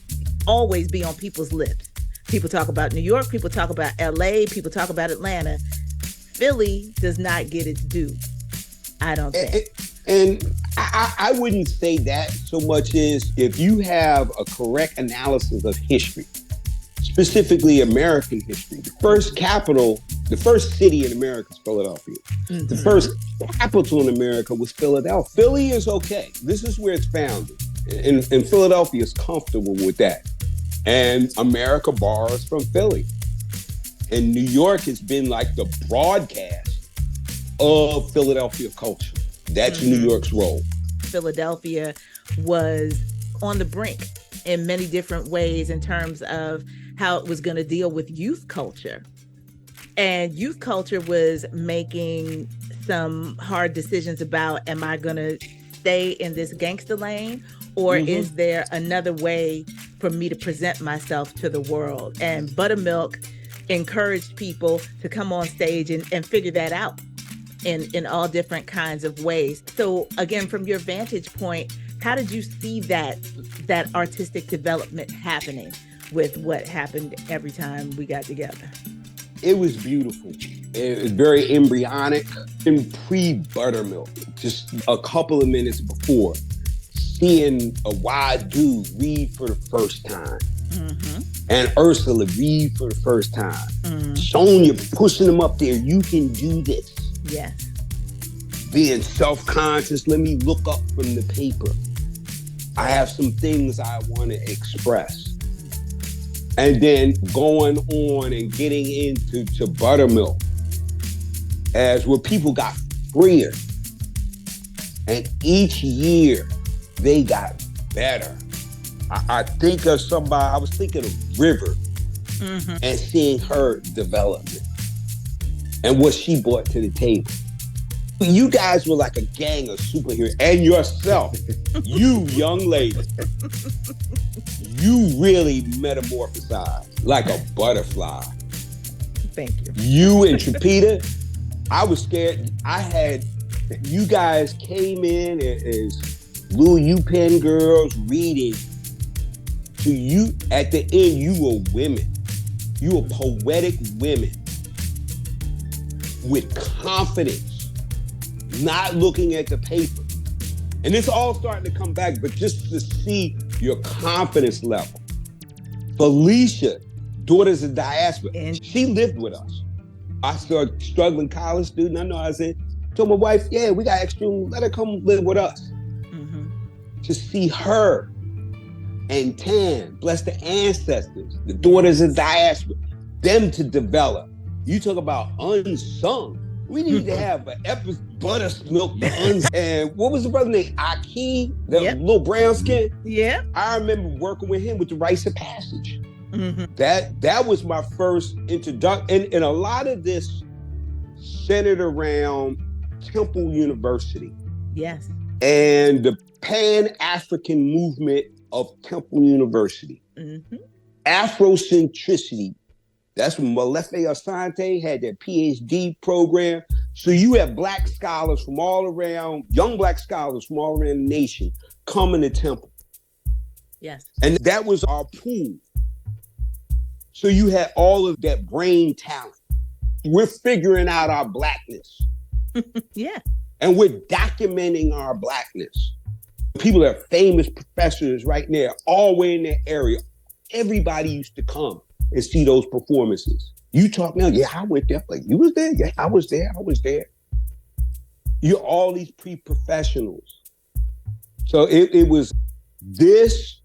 always be on people's lips. People talk about New York, people talk about LA, people talk about Atlanta. Philly does not get its due. I don't think. And I wouldn't say that so much as if you have a correct analysis of history, specifically American history. The first city in America is Philadelphia. Mm-hmm. The first capital in America was Philadelphia. Philly is okay. This is where it's founded. And Philadelphia is comfortable with that. And America borrows from Philly. And New York has been like the broadcast of Philadelphia culture. That's New York's role. Philadelphia was on the brink in many different ways in terms of how it was going to deal with youth culture. And youth culture was making some hard decisions about, am I going to stay in this gangster lane, or is there another way for me to present myself to the world? And Buttermilk encouraged people to come on stage and figure that out in all different kinds of ways. So again, from your vantage point, how did you see that artistic development happening with what happened every time we got together? It was beautiful. It was very embryonic and pre-Buttermilk, just a couple of minutes before, seeing a wide dude read for the first time. And Ursula read for the first time. Sonia pushing them up there, you can do this. Yes. Being self-conscious, let me look up from the paper. I have some things I want to express. And then going on and getting into Buttermilk as where people got freer. And each year they got better. I think of somebody, I was thinking of River and seeing her development and what she brought to the table. You guys were like a gang of superheroes, and yourself, you young lady, you really metamorphosized like a butterfly. Thank you. You and Trapita, I was scared. You guys came in as little UPenn girls reading to you. At the end, you were women. You were poetic women with confidence, not looking at the paper. And it's all starting to come back, but just to see your confidence level. Felicia, Daughters of Diaspora, she lived with us. I started struggling college student. I know I said, told my wife, yeah, we got extra room, let her come live with us. To see her and Tan, bless the ancestors, the Daughters of Diaspora, them to develop. You talk about unsung. We need to have an episode, Buttermilk, the unsung. And what was the brother name? Aki, that little brown skin? Yeah. I remember working with him with the Rites of Passage. That was my first introduction. And a lot of this centered around Temple University. Yes. And the Pan-African movement of Temple University. Afrocentricity. That's when Molefe Asante had their PhD program. So you have black scholars from all around, young black scholars from all around the nation coming to Temple. Yes. And that was our pool. So you had all of that brain talent. We're figuring out our blackness. Yeah. And we're documenting our blackness. People are famous professors right now, all way in their area. Everybody used to come and see those performances. You talk now, yeah, I went there. Like, you was there? Yeah, I was there. You're all these pre-professionals. So this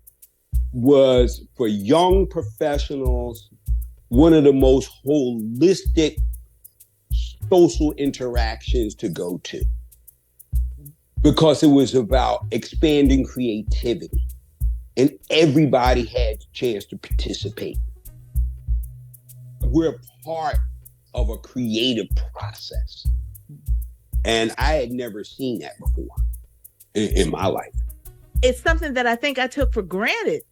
was for young professionals, one of the most holistic social interactions to go to. Because it was about expanding creativity. And everybody had a chance to participate. We're part of a creative process. And I had never seen that before in my life. It's something that I think I took for granted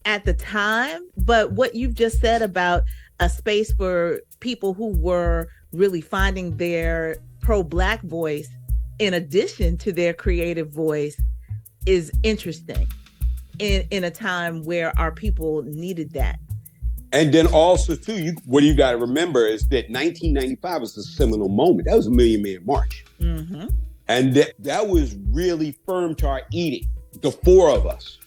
at the time. But what you've just said about a space for people who were really finding their pro-Black voice in addition to their creative voice is interesting in a time where our people needed that. And then also, too, what you got to remember is that 1995 was a seminal moment. That was a Million Man March. And that was really firm to our eating, the four of us.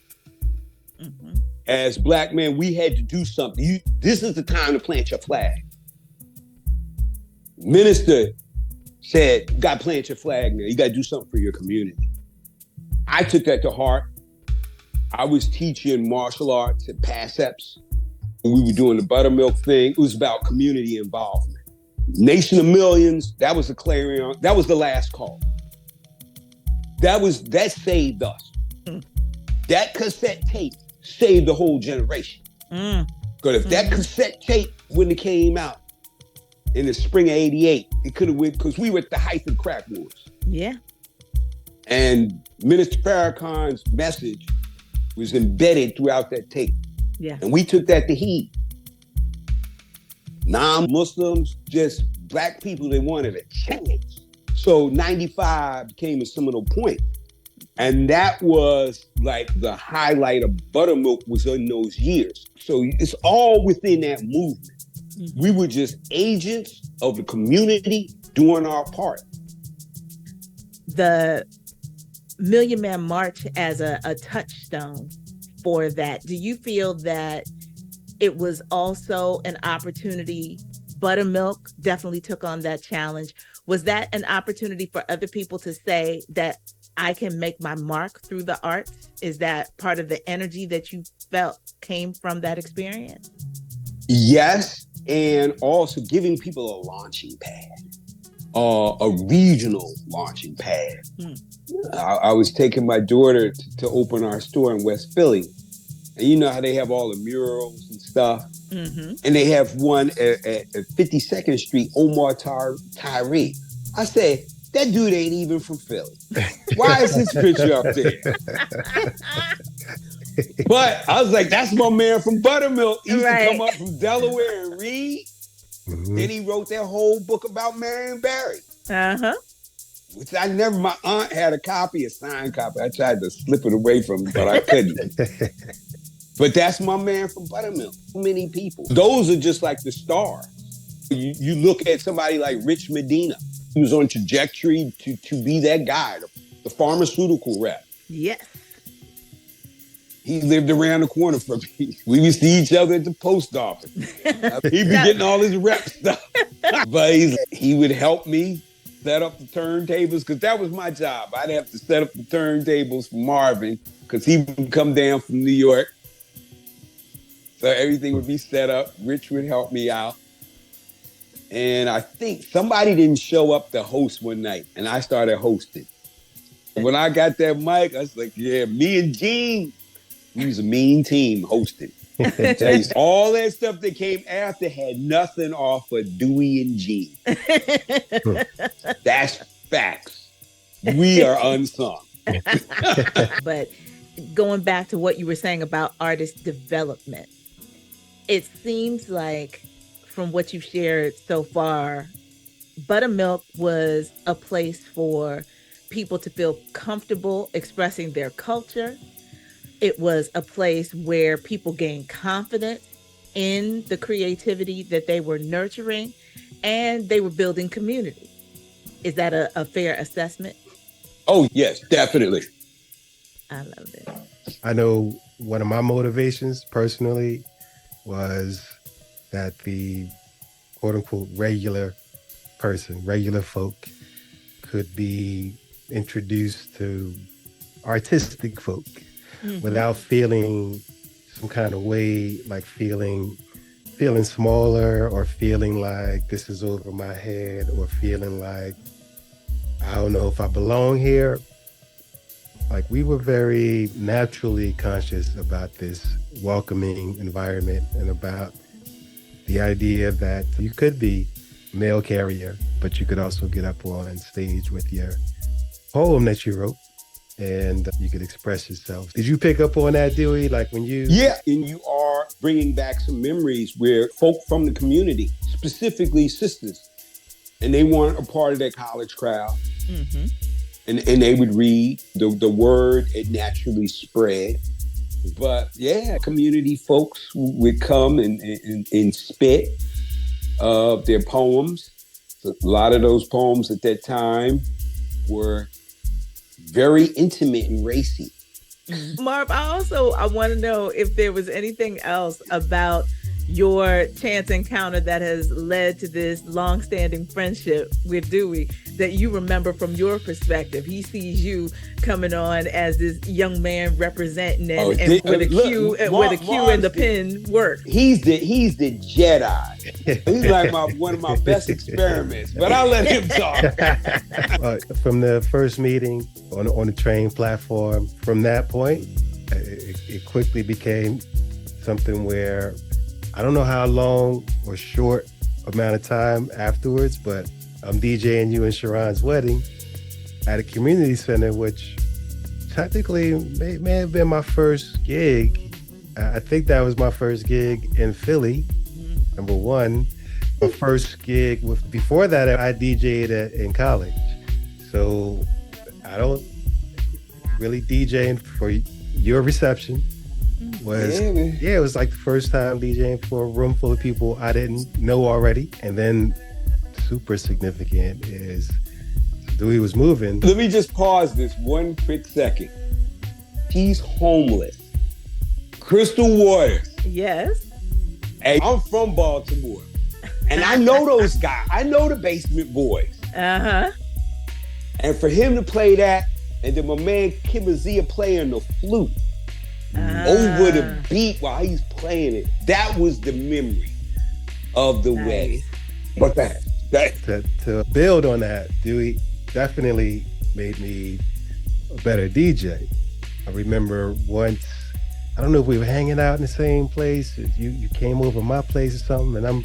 Mm-hmm. As black men, we had to do something. This is the time to plant your flag. Minister said, you got to plant your flag now. You got to do something for your community. I took that to heart. I was teaching martial arts at PASEPS. We were doing the Buttamilk thing. It was about community involvement. Nation of Millions, that was the clarion. That was the last call. That saved us. That cassette tape saved the whole generation. Because if that cassette tape wouldn't have came out in the spring of '88, it could have went, because we were at the height of crack wars. Yeah. And Minister Farrakhan's message was embedded throughout that tape. Yeah. And we took that to heed. Non-Muslims, just black people, they wanted a change. So 95 became a seminal point. And that was like the highlight of Buttermilk was in those years. So it's all within that movement. Mm-hmm. We were just agents of the community doing our part. The Million Man March as a touchstone for that. Do you feel that it was also an opportunity? Buttermilk definitely took on that challenge. Was that an opportunity for other people to say that I can make my mark through the arts? Is that part of the energy that you felt came from that experience? Yes, and also giving people a launching pad, a regional launching pad. I was taking my daughter to open our store in West Philly. And you know how they have all the murals and stuff? Mm-hmm. And they have one at 52nd Street, Omar Tyree. I said, that dude ain't even from Philly. Why is his picture up there? But I was like, that's my man from Buttermilk. He used to come up from Delaware and read. Mm-hmm. Then he wrote that whole book about Marion Barry. Uh-huh. Which my aunt had a copy, a signed copy. I tried to slip it away from him, but I couldn't. But that's my man from Buttermilk. So many people. Those are just like the stars. You look at somebody like Rich Medina. He was on trajectory to be that guy, the pharmaceutical rep. Yes. He lived around the corner from me. We would see each other at the post office. He'd be getting all his rep stuff. But he would help me set up the turntables, because that was my job. I'd have to set up the turntables for Marvin, because he would come down from New York. So everything would be set up. Rich would help me out. And I think somebody didn't show up to host one night, and I started hosting. When I got that mic, I was like, yeah, me and Gene, we was a mean team hosting. All that stuff that came after had nothing off of Dewey and Gene. That's facts. We are unsung. But going back to what you were saying about artist development, it seems like from what you've shared so far, Buttermilk was a place for people to feel comfortable expressing their culture. It was a place where people gained confidence in the creativity that they were nurturing, and they were building community. Is that a fair assessment? Oh, yes, definitely. I love it. I know one of my motivations personally was that the quote unquote regular person, regular folk could be introduced to artistic folk without feeling some kind of way, like feeling smaller, or feeling like this is over my head, or feeling like I don't know if I belong here. Like, we were very naturally conscious about this welcoming environment, and about the idea that you could be mail carrier, but you could also get up on stage with your poem that you wrote, and you could express yourself. Did you pick up on that, Dewey? Like when you... Yeah, and you are bringing back some memories where folk from the community, specifically sisters, and they weren't a part of that college crowd. Mm-hmm. And they would read. The word, it naturally spread. But yeah, community folks would come and spit their poems. A lot of those poems at that time were very intimate and racy. Marv, I want to know if there was anything else about your chance encounter that has led to this long-standing friendship with Dewey that you remember from your perspective. He sees you coming on as this young man representing and where the cue and the pen work. He's the Jedi. He's like one of my best experiments. But I'll let him talk. From the first meeting on the train platform, from that point, it quickly became something where I don't know how long or short amount of time afterwards, but I'm DJing you and Sharon's wedding at a community center, which technically may have been my first gig. I think that was my first gig in Philly, number one. My first gig before that, I DJ'd in college. So I don't really DJing for your reception. It was like the first time DJing for a room full of people I didn't know already. And then super significant is Dewey was moving. Let me just pause this one quick second. He's homeless. Crystal Waters. Yes. Hey, I'm from Baltimore. And I know those guys. I know the Basement Boys. Uh-huh. And for him to play that, and then my man Kimazia playing the flute over the beat while he's playing it, that was the memory of the wedding. But to build on that, Dewey definitely made me a better DJ. I remember once, I don't know if we were hanging out in the same place. You came over my place or something, and I'm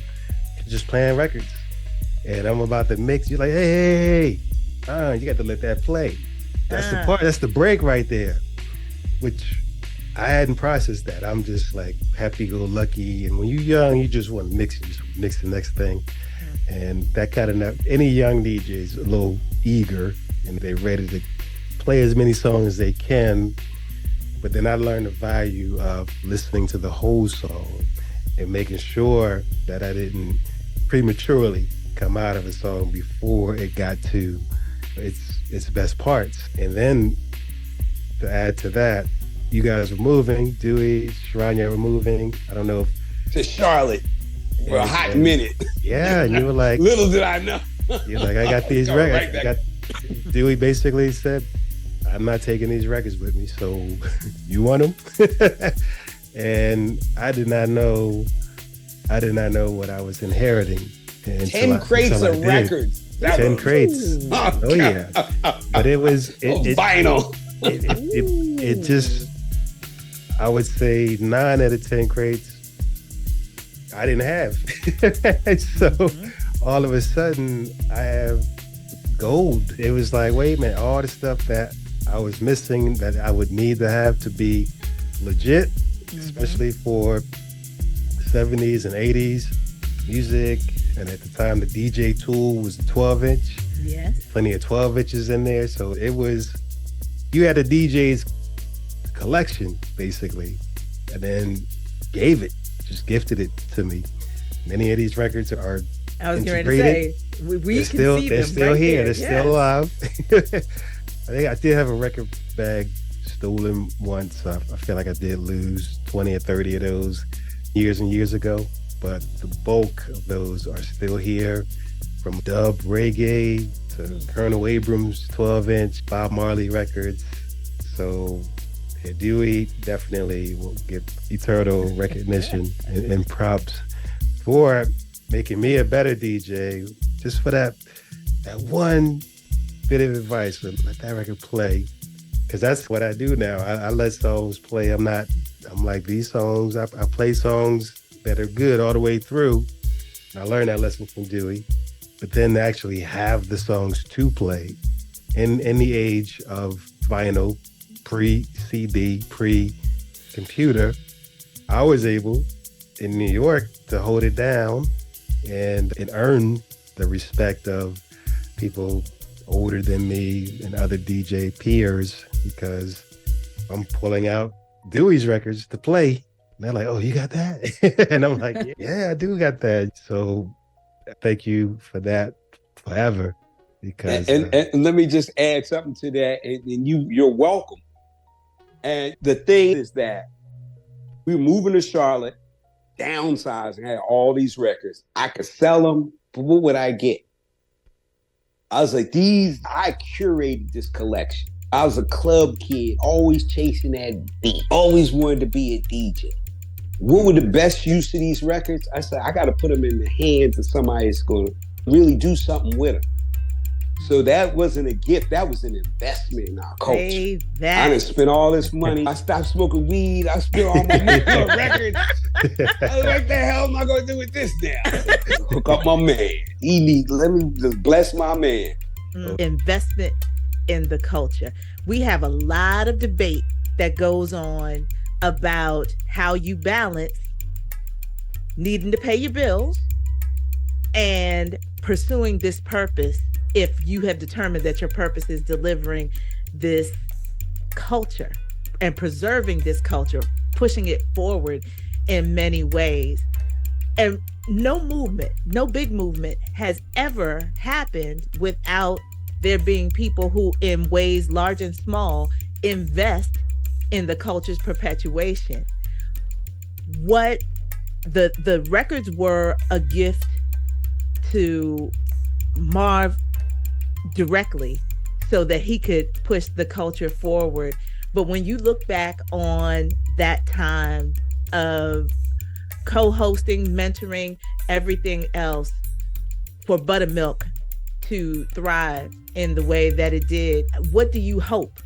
just playing records. And I'm about to mix. You're like, hey, you got to let that play. That's the part. That's the break right there, which I hadn't processed that. I'm just like happy-go-lucky. And when you're young, you just want to mix the next thing. And that kind of, any young DJ is a little eager and they're ready to play as many songs as they can. But then I learned the value of listening to the whole song and making sure that I didn't prematurely come out of a song before it got to its best parts. And then to add to that, you guys were moving, Dewey, Sharanya were moving. I don't know if to Charlotte for a hot minute. Yeah, and you were like, little did I know. You're like, I got these records. Dewey basically said, I'm not taking these records with me, so you want them? And I did not know what I was inheriting. 10 crates of records. 10 crates. Oh yeah. But it was vinyl. It just, I would say 9 out of 10 crates I didn't have. So all of a sudden I have gold. It was like, wait a minute, all the stuff that I was missing that I would need to have to be legit, especially for 70s and 80s music. And at the time, the DJ tool was the 12-inch. Yes. Plenty of 12 inches in there. So it was, you had a DJ's collection, basically, and then just gifted it to me. Many of these records are I was going to say, we can still, see they're them still right here. there. They're still alive. I think I did have a record bag stolen once. I feel like I did lose 20 or 30 of those years and years ago. But the bulk of those are still here, from dub reggae to Colonel Abrams 12-inch, Bob Marley records. So Dewey definitely will get eternal recognition and props for making me a better DJ, just for that one bit of advice. So let that record play, because that's what I do now. I let songs play. I'm like, these songs, I play songs that are good all the way through. And I learned that lesson from Dewey. But then to actually have the songs to play in the age of vinyl, pre-CD, pre-computer, I was able in New York to hold it down and earn the respect of people older than me and other DJ peers, because I'm pulling out Dewey's records to play. And they're like, oh, you got that? And I'm like, yeah, I do got that. So thank you for that forever. because And let me just add something to that, and you're welcome. And the thing is that we were moving to Charlotte, downsizing, had all these records. I could sell them, but what would I get? I was like, I curated this collection. I was a club kid, always chasing that beat, always wanted to be a DJ. What were the best use of these records? I said, I got to put them in the hands of somebody that's going to really do something with them. So that wasn't a gift, that was an investment in our culture. Say I that. done spent all this money. I stopped smoking weed. I spent all my money on records. I was like, the hell am I going to do with this now? Hook up my man. Let me just bless my man. Investment in the culture. We have a lot of debate that goes on about how you balance needing to pay your bills and pursuing this purpose if you have determined that your purpose is delivering this culture and preserving this culture, pushing it forward in many ways. And no big movement has ever happened without there being people who, in ways large and small, invest in the culture's perpetuation. What the records were a gift to Marv directly so that he could push the culture forward. But when you look back on that time of co-hosting, mentoring, everything else for Buttamilk to thrive in the way that it did, what do you hope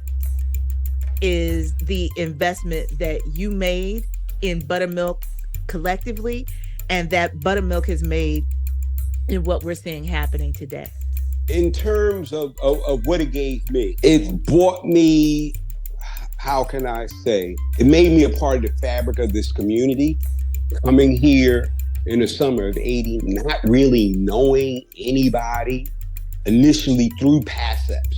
is the investment that you made in Buttamilk collectively and that Buttamilk has made in what we're seeing happening today? In terms of what it gave me, it brought me, how can I say, it made me a part of the fabric of this community. Coming here in the summer of '80, not really knowing anybody, initially through PASEPS,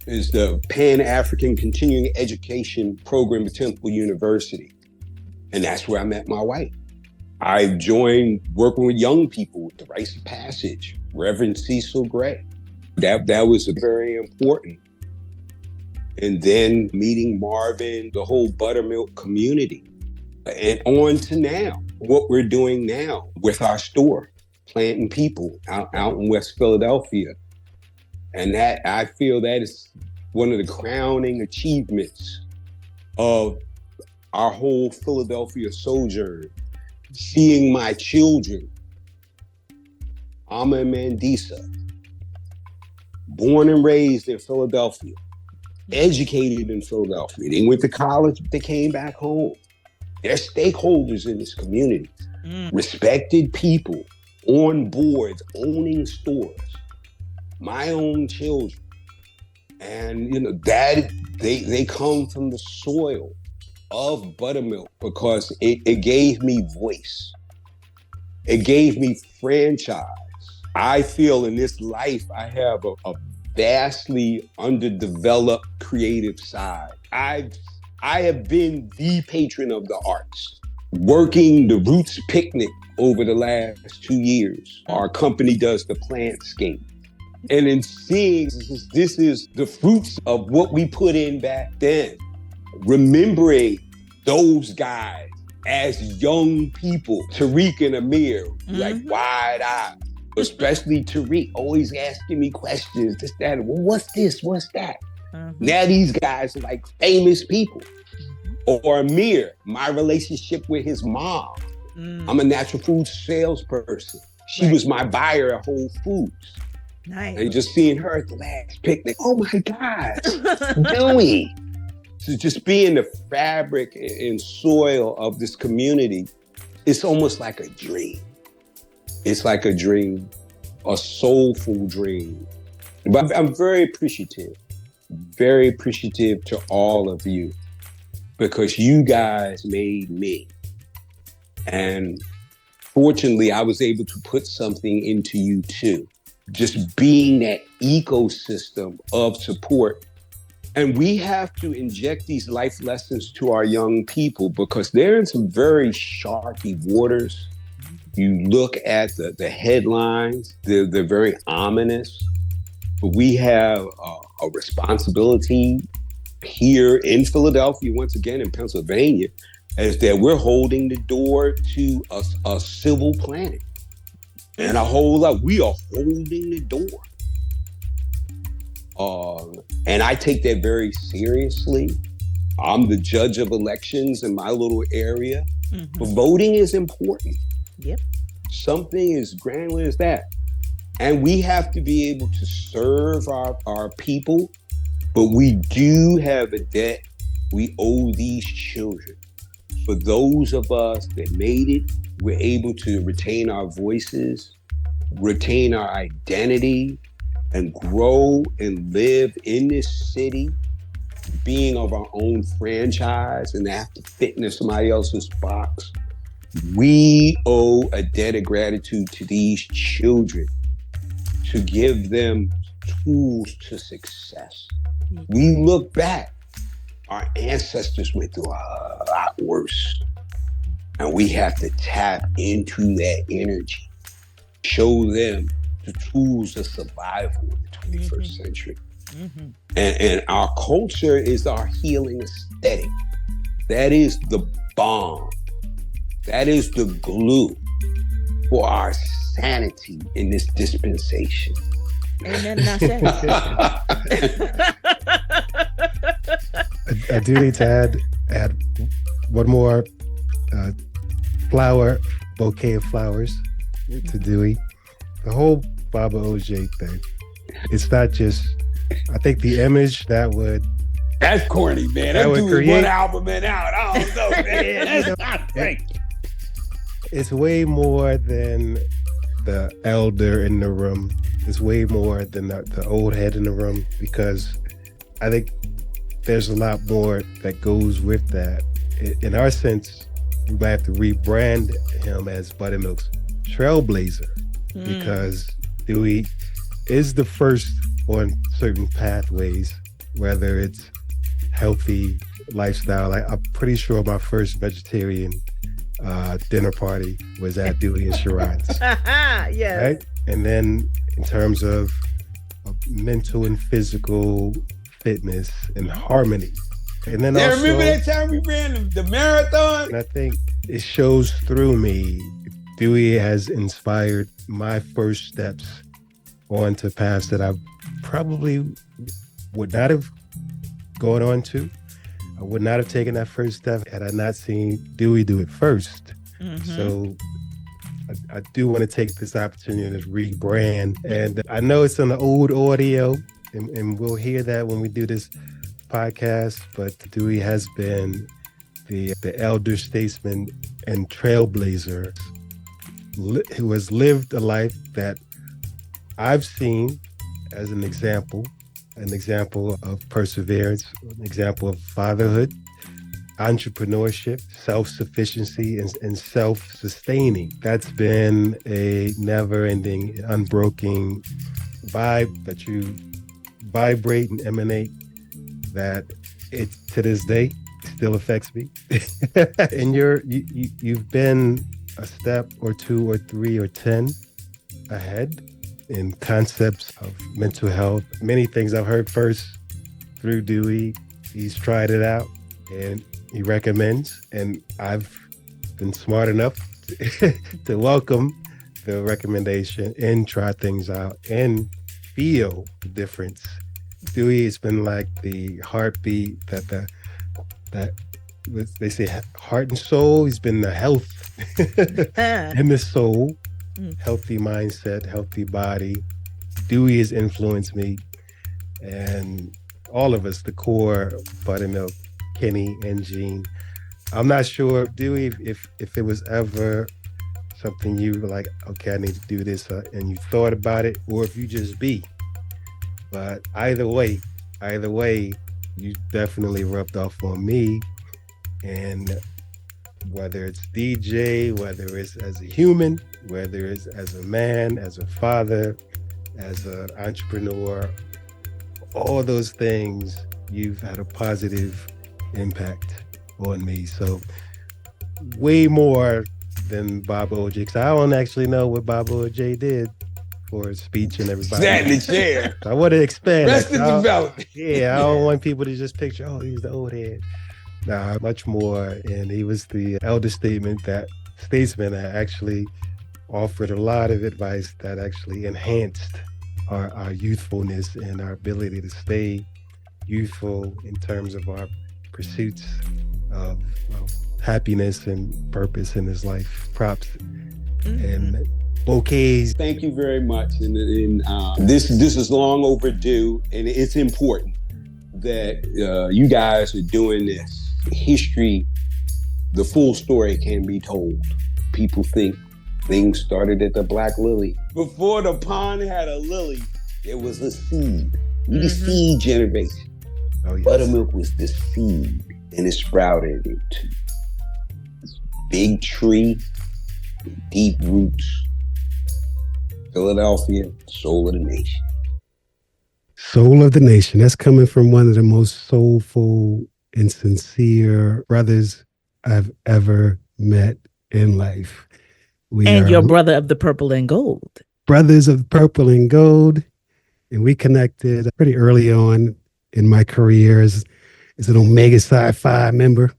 is the Pan-African Continuing Education Program at Temple University. And that's where I met my wife. I joined working with young people with the Rites of Passage, Reverend Cecil Gray. That was very important. And then meeting Marvin, the whole Buttermilk community. And on to now, what we're doing now with our store, planting people out in West Philadelphia. And that, I feel that is one of the crowning achievements of our whole Philadelphia sojourn. Seeing my children, Amma and Mandisa, born and raised in Philadelphia, educated in Philadelphia. They went to college, but they came back home. They're stakeholders in this community, respected people, on boards, owning stores, my own children. And, that they come from the soil of Buttermilk because it gave me voice. It gave me franchise. I feel in this life, I have a vastly underdeveloped creative side. I have been the patron of the arts, working the Roots Picnic over the last 2 years. Our company does the Plantscape. And in seeing this is the fruits of what we put in back then. Remembering those guys as young people, Tariq and Amir, like wide-eyed, especially Tariq, always asking me questions, this, that, well, what's this, what's that? Now these guys are like famous people. Or Amir, my relationship with his mom. I'm a natural food salesperson. She was my buyer at Whole Foods. Nice. And just seeing her at the last picnic, oh my God, Dewey. So just being the fabric and soil of this community, it's almost like a dream. It's like a dream, a soulful dream. But I'm very appreciative to all of you because you guys made me. And fortunately, I was able to put something into you too. Just being that ecosystem of support. And we have to inject these life lessons to our young people because they're in some very sharky waters. You look at the headlines, they're very ominous. But we have a responsibility here in Philadelphia, once again in Pennsylvania, is that we're holding the door to a civil planet. And a whole lot, we are holding the door. And I take that very seriously. I'm the judge of elections in my little area. Mm-hmm. But voting is important. Yep. Something as granular as that. And we have to be able to serve our people, but we do have a debt we owe these children. For those of us that made it, we're able to retain our voices, retain our identity, and grow and live in this city, being of our own franchise and have to fit into somebody else's box. We owe a debt of gratitude to these children to give them tools to success. We look back, our ancestors went through a lot worse. And we have to tap into that energy, show them the tools of survival in the 21st century. Mm-hmm. And our culture is our healing aesthetic. That is the bomb. That is the glue for our sanity in this dispensation. Amen. And I say. I do need to add one more bouquet of flowers to Dewey. The whole Baba OJ thing. It's not just, I think the image that would. That's corny, man. That dude create one album and out. I don't know, man. That's not great. It's way more than the elder in the room. It's way more than the old head in the room, because I think there's a lot more that goes with that. In our sense, we might have to rebrand him as Buttamilk's trailblazer, because Dewey is the first on certain pathways, whether it's healthy lifestyle. I'm pretty sure my first vegetarian dinner party was at Dewey and Sharon's. Yes. Right? And then in terms of mental and physical fitness and harmony. And then also, remember that time we ran the marathon? And I think it shows through me. Dewey has inspired my first steps onto paths that I probably would not have gone on to. I would not have taken that first step had I not seen Dewey do it first. Mm-hmm. So I do want to take this opportunity to rebrand. And I know it's on the old audio, and we'll hear that when we do this podcast, but Dewey has been the elder statesman and trailblazer who has lived a life that I've seen as an example of perseverance, an example of fatherhood, entrepreneurship, self-sufficiency, and self-sustaining. That's been a never-ending, unbroken vibe that you vibrate and emanate, that it to this day still affects me. And you've been a step or two or three or 10 ahead in concepts of mental health. Many things I've heard first through Dewey. He's tried it out and he recommends, and I've been smart enough to welcome the recommendation and try things out and feel the difference. Dewey has been like the heartbeat that they say heart and soul. He's been the health and the soul, healthy mindset, healthy body. Dewey has influenced me, and all of us, the core, Buttermilk, Kenny, and Gene. I'm not sure, Dewey, if it was ever something you were like, okay, I need to do this, and you thought about it, or if you just be. But either way, you definitely rubbed off on me. And whether it's DJ, whether it's as a human, whether it's as a man, as a father, as an entrepreneur, all those things, you've had a positive impact on me. So way more than Bob O.J. because I don't actually know what Bob O.J. did for his speech and everybody. Sat in the chair. I want to expand. Arrested Development. Yeah, I don't want people to just picture, oh, he's the old head. Nah, much more. And he was the elder statesman that actually offered a lot of advice that actually enhanced our youthfulness and our ability to stay youthful in terms of our pursuits of happiness and purpose in his life. Props and bouquets. Thank you very much. And this is long overdue, and it's important that you guys are doing this. History, the full story can be told. People think things started at the Black Lily. Before the pond had a lily, there was a seed. We the seed generation. Oh, yes. Buttermilk was the seed, and it sprouted into this big tree, deep roots. Philadelphia, soul of the nation. Soul of the nation. That's coming from one of the most soulful and sincere brothers I've ever met in life. We and are your brother of the purple and gold. brothers of purple and gold. And we connected pretty early on in my career as an Omega Psi Phi member.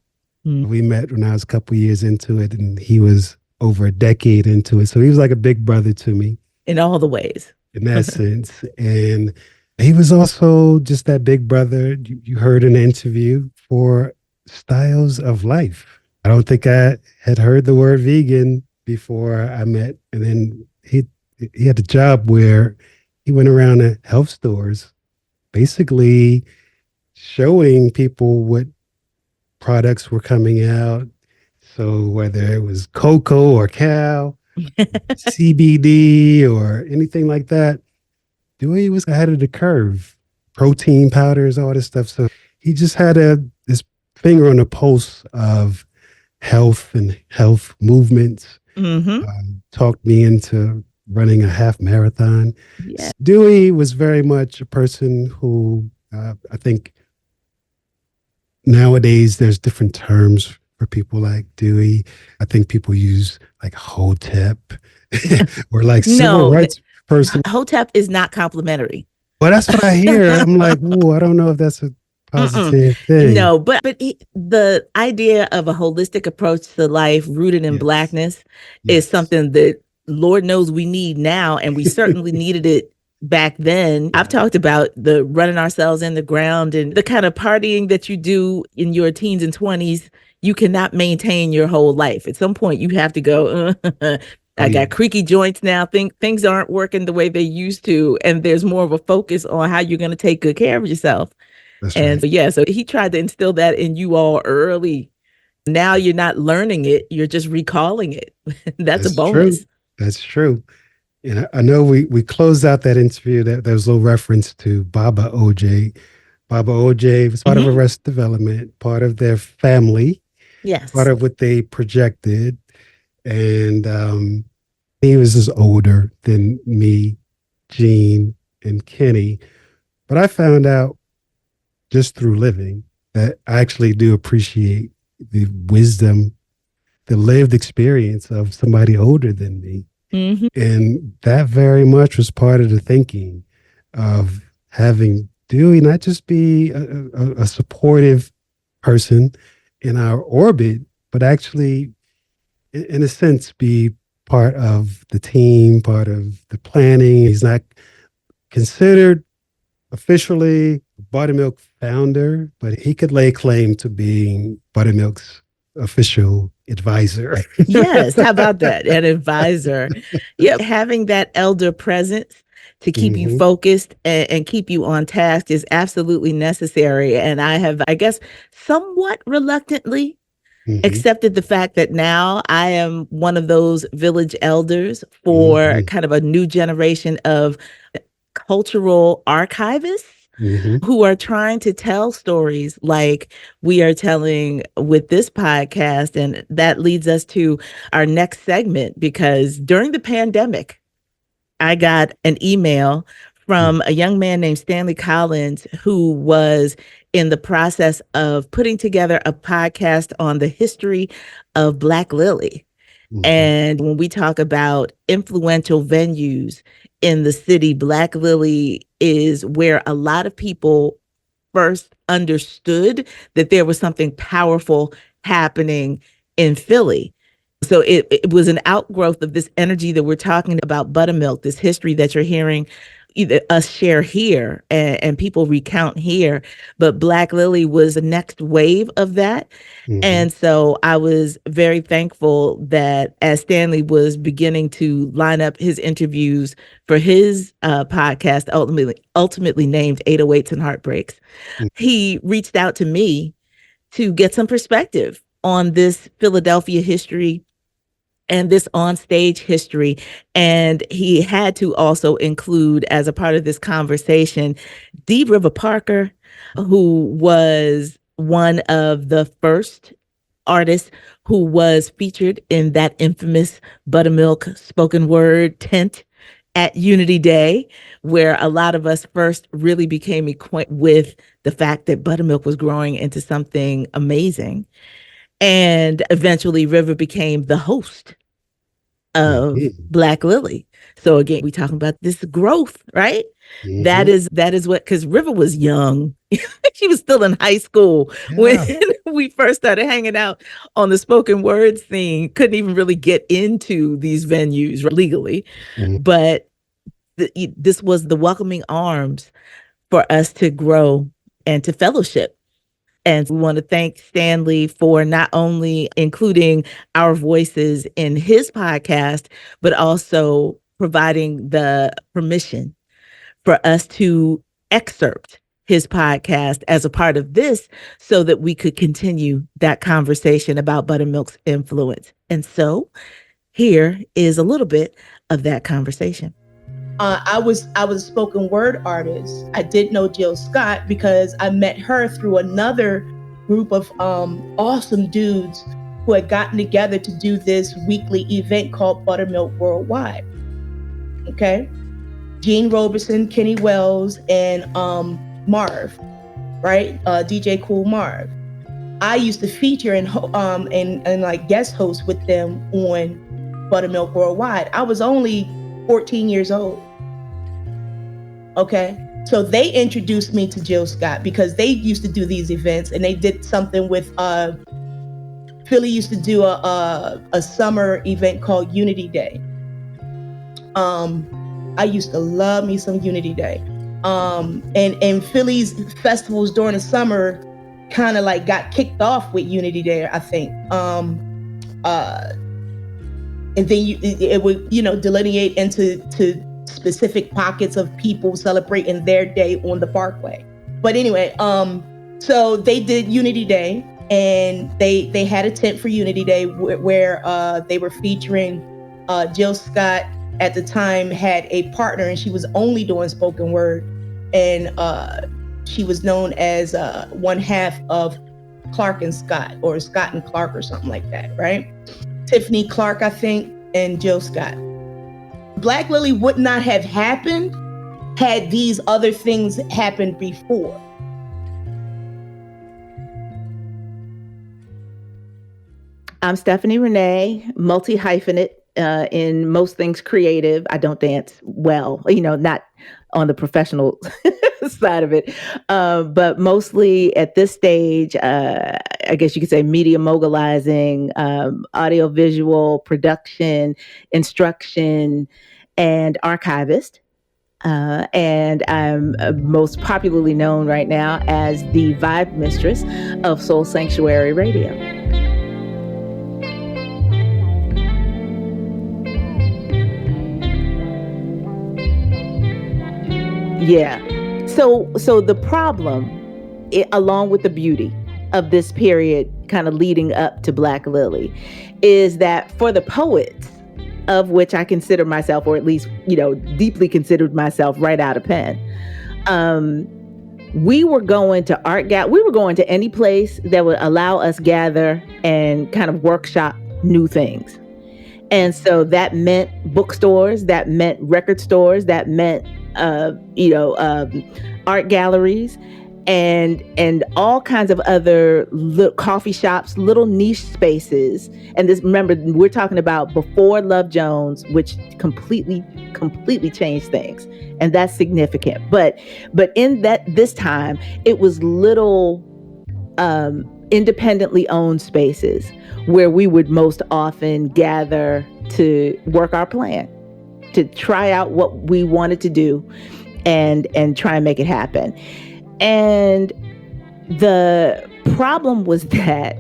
We met when I was a couple years into it, and he was over a decade into it. So he was like a big brother to me. In all the ways. In that sense. And he was also just that big brother you heard in the interview for styles of life. I don't think I had heard the word vegan before I met. And then he had a job where he went around to health stores, basically showing people what products were coming out. So whether it was cocoa or cow, CBD or anything like that, Dewey was ahead of the curve. Protein powders, all this stuff. So he just had this finger on the pulse of health and health movements. Talked me into running a half marathon. Yeah. Dewey was very much a person who I think nowadays there's different terms for people like Dewey. I think people use like Hotep or like civil rights person. Hotep is not complimentary. Well, that's what I hear. I'm like, whoa, I don't know if that's a positive thing. No, but the idea of a holistic approach to life rooted in Blackness is something that Lord knows we need now, and we certainly needed it back then. I've talked about the running ourselves in the ground and the kind of partying that you do in your teens and 20s. You cannot maintain your whole life. At some point, you have to go, I got creaky joints now. Things aren't working the way they used to. And there's more of a focus on how you're going to take good care of yourself. And so he tried to instill that in you all early. Now you're not learning it. You're just recalling it. That's a bonus. True. That's true. And I know we closed out that interview. That there was a little reference to Baba OJ. Baba OJ was part of Arrested Development, part of their family. Yes. Part of what they projected. And he was just older than me, Gene, and Kenny. But I found out just through living that I actually do appreciate the wisdom, the lived experience of somebody older than me. And that very much was part of the thinking of having Dewey not just be a supportive person in our orbit, but actually, in a sense, be part of the team, part of the planning. He's not considered officially Buttermilk founder, but he could lay claim to being Buttermilk's official advisor. Yes, how about that? An advisor. Yeah, having that elder presence to keep you focused and keep you on task is absolutely necessary. And I have, I guess, somewhat reluctantly accepted the fact that now I am one of those village elders for kind of a new generation of cultural archivists who are trying to tell stories like we are telling with this podcast. And that leads us to our next segment, because during the pandemic, I got an email from a young man named Stanley Collins, who was in the process of putting together a podcast on the history of Black Lily. And when we talk about influential venues in the city, Black Lily is where a lot of people first understood that there was something powerful happening in Philly. So it was an outgrowth of this energy that we're talking about, Buttermilk, this history that you're hearing either us share here and people recount here. But Black Lily was the next wave of that. And so I was very thankful that as Stanley was beginning to line up his interviews for his podcast, ultimately named 808s and Heartbreaks, he reached out to me to get some perspective on this Philadelphia history and this onstage history. And he had to also include, as a part of this conversation, Dee River Parker, who was one of the first artist who was featured in that infamous Buttermilk spoken word tent at Unity Day, where a lot of us first really became acquainted with the fact that Buttermilk was growing into something amazing. And eventually River became the host of Black Lily. So again, we talking about this growth, right? That is what, because River was young. She was still in high school when we first started hanging out on the spoken word scene. Couldn't even really get into these venues legally. But this was the welcoming arms for us to grow and to fellowship. And we want to thank Stanley for not only including our voices in his podcast, but also providing the permission for us to excerpt his podcast as a part of this so that we could continue that conversation about Buttermilk's influence. And so here is a little bit of that conversation. I was a spoken word artist. I did know Jill Scott because I met her through another group of awesome dudes who had gotten together to do this weekly event called Buttermilk Worldwide. Okay, Gene Roberson, Kenny Wells, and Marv, right? DJ Qool Marv. I used to feature and like guest host with them on Buttermilk Worldwide. I was only 14 years old. Okay, so they introduced me to Jill Scott because they used to do these events, and they did something with Philly used to do a summer event called Unity Day. I used to love me some Unity Day. And Philly's festivals during the summer kind of like got kicked off with Unity Day, I think. And then it would, delineate into specific pockets of people celebrating their day on the Parkway. But anyway, so they did Unity Day, and they had a tent for Unity Day where they were featuring Jill Scott. At the time had a partner, and she was only doing spoken word, and she was known as one half of Clark and Scott, or Scott and Clark, or something like that, right? Tiffany Clark, I think, and Jill Scott. Black Lily would not have happened had these other things happened before. I'm Stephanie Renee, multi-hyphenate in most things creative. I don't dance well, not on the professional side of it, but mostly at this stage, I guess you could say media mogulizing, audio visual production, instruction, and archivist. And I'm most popularly known right now as the vibe mistress of Soul Sanctuary Radio. Yeah. So the problem, along with the beauty of this period kind of leading up to Black Lily, is that for the poets, of which I consider myself, or at least, deeply considered myself right out of pen, we were going to we were going to any place that would allow us gather and kind of workshop new things. And so that meant bookstores, that meant record stores, that meant art galleries. and all kinds of other coffee shops, little niche spaces. And this, remember, we're talking about before Love Jones, which completely changed things, and that's significant. But in this time, it was little independently owned spaces where we would most often gather to work our plan, to try out what we wanted to do, and try and make it happen. And the problem was that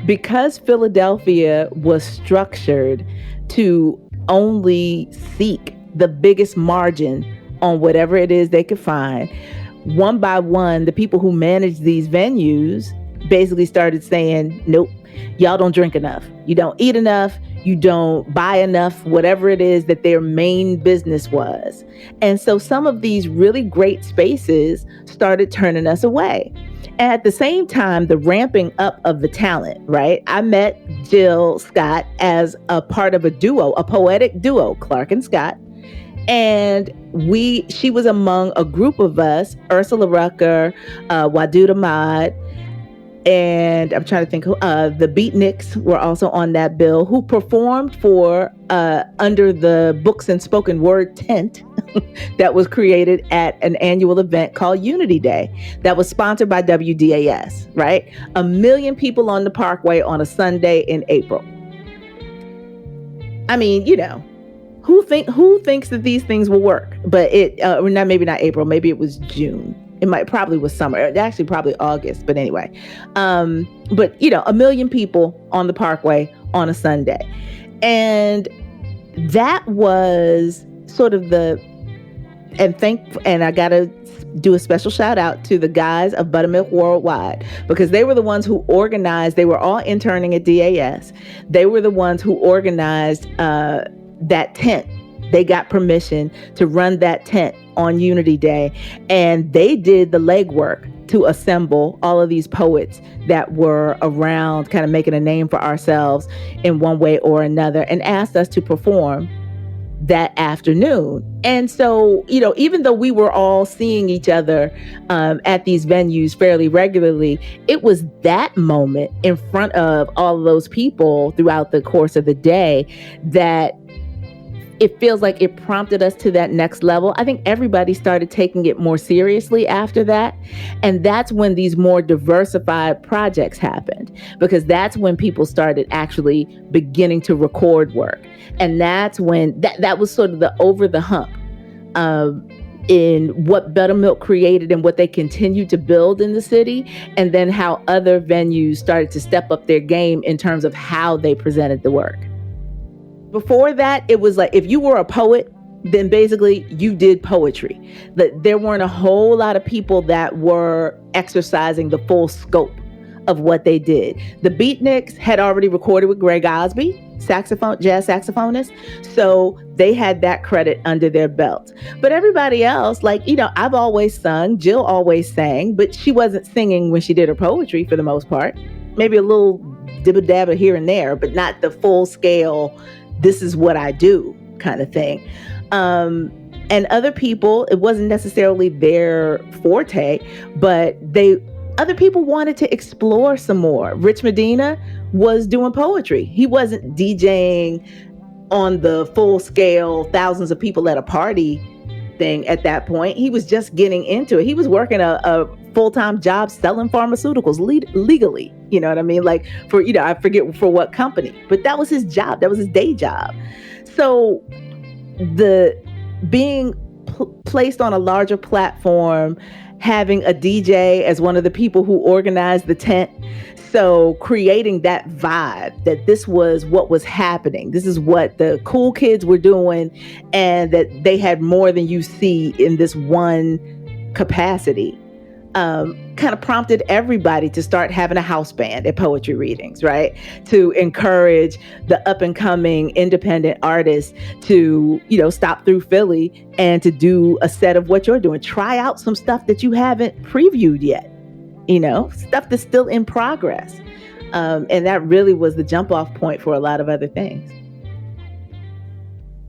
because Philadelphia was structured to only seek the biggest margin on whatever it is they could find, one by one, the people who managed these venues basically started saying, nope, y'all don't drink enough. You don't eat enough. You don't buy enough, whatever it is that their main business was. And so some of these really great spaces started turning us away. And at the same time, the ramping up of the talent, right? I met Jill Scott as a part of a duo, a poetic duo, Clark and Scott. And she was among a group of us, Ursula Rucker, Wadud Ahmad, and I'm trying to think, the Beatniks were also on that bill, who performed for under the books and spoken word tent that was created at an annual event called Unity Day that was sponsored by WDAS, right? 1 million people on the Parkway on a Sunday in April. I mean, who thinks that these things will work? But maybe not April, maybe it was June. It probably was summer. Actually, probably August. But anyway, but 1 million people on the Parkway on a Sunday, and that was sort of and I gotta do a special shout out to the guys of Buttamilk Worldwide, because they were the ones who organized. They were all interning at DAS. They were the ones who organized that tent. They got permission to run that tent on Unity Day, and they did the legwork to assemble all of these poets that were around, kind of making a name for ourselves in one way or another, and asked us to perform that afternoon. And so, even though we were all seeing each other at these venues fairly regularly, it was that moment in front of all of those people throughout the course of the day that it feels like it prompted us to that next level. I think everybody started taking it more seriously after that. And that's when these more diversified projects happened, because that's when people started actually beginning to record work. And that's when that was sort of the over the hump in what Buttamilk created and what they continued to build in the city. And then how other venues started to step up their game in terms of how they presented the work. Before that, it was like, if you were a poet, then basically you did poetry. There weren't a whole lot of people that were exercising the full scope of what they did. The Beatniks had already recorded with Greg Osby, jazz saxophonist. So they had that credit under their belt. But everybody else, I've always sung, Jill always sang, but she wasn't singing when she did her poetry for the most part. Maybe a little dibba-dabba here and there, but not the full scale, this is what I do kind of thing. And other people, it wasn't necessarily their forte, but other people wanted to explore some more. Rich Medina was doing poetry. He wasn't DJing on the full scale, thousands of people at a party thing at that point. He was just getting into it. He was working a full-time job selling pharmaceuticals legally. You know what I mean? I forget for what company, but that was his job. That was his day job. So the being placed on a larger platform, having a DJ as one of the people who organized the tent. So creating that vibe that this was what was happening. This is what the cool kids were doing, and that they had more than you see in this one capacity. Kind of prompted everybody to start having a house band at poetry readings, right? To encourage the up and coming independent artists to, stop through Philly and to do a set of what you're doing. Try out some stuff that you haven't previewed yet, stuff that's still in progress. And that really was the jump off point for a lot of other things.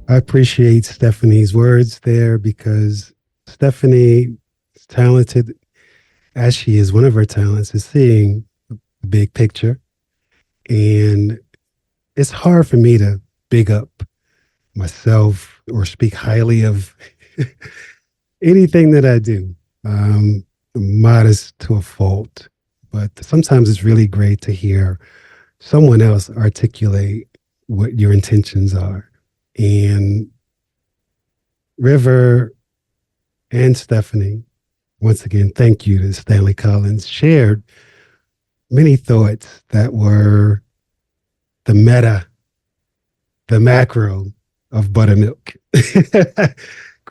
I appreciate Stephanie's words there, because Stephanie is talented as she is, one of her talents is seeing the big picture. And it's hard for me to big up myself or speak highly of anything that I do. I'm modest to a fault, but sometimes it's really great to hear someone else articulate what your intentions are. And River and Stephanie, once again, thank you to Stanley Collins, shared many thoughts that were the meta, the macro of Buttermilk.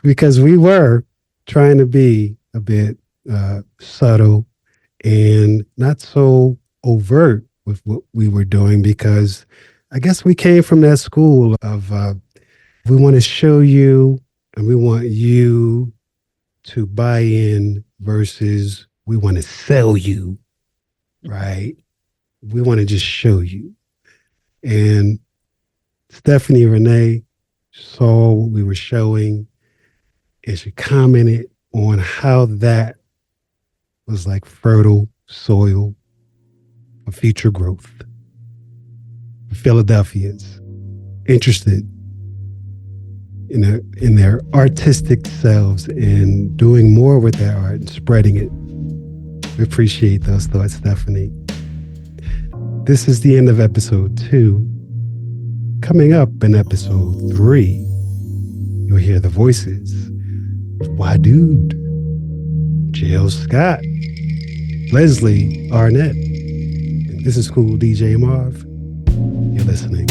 Because we were trying to be a bit subtle and not so overt with what we were doing, because I guess we came from that school of we want to show you and we want you to buy in versus we want to sell you, right? We want to just show you. And Stephanie Renee saw what we were showing, and she commented on how that was like fertile soil for future growth. Philadelphians interested in their artistic selves and doing more with their art and spreading it. We appreciate those thoughts, Stephanie. This is the end of episode 2. Coming up in episode 3, you'll hear the voices of Why Dude, Jill Scott, Leslie Arnett. And this is Qool DJ Marv. You're listening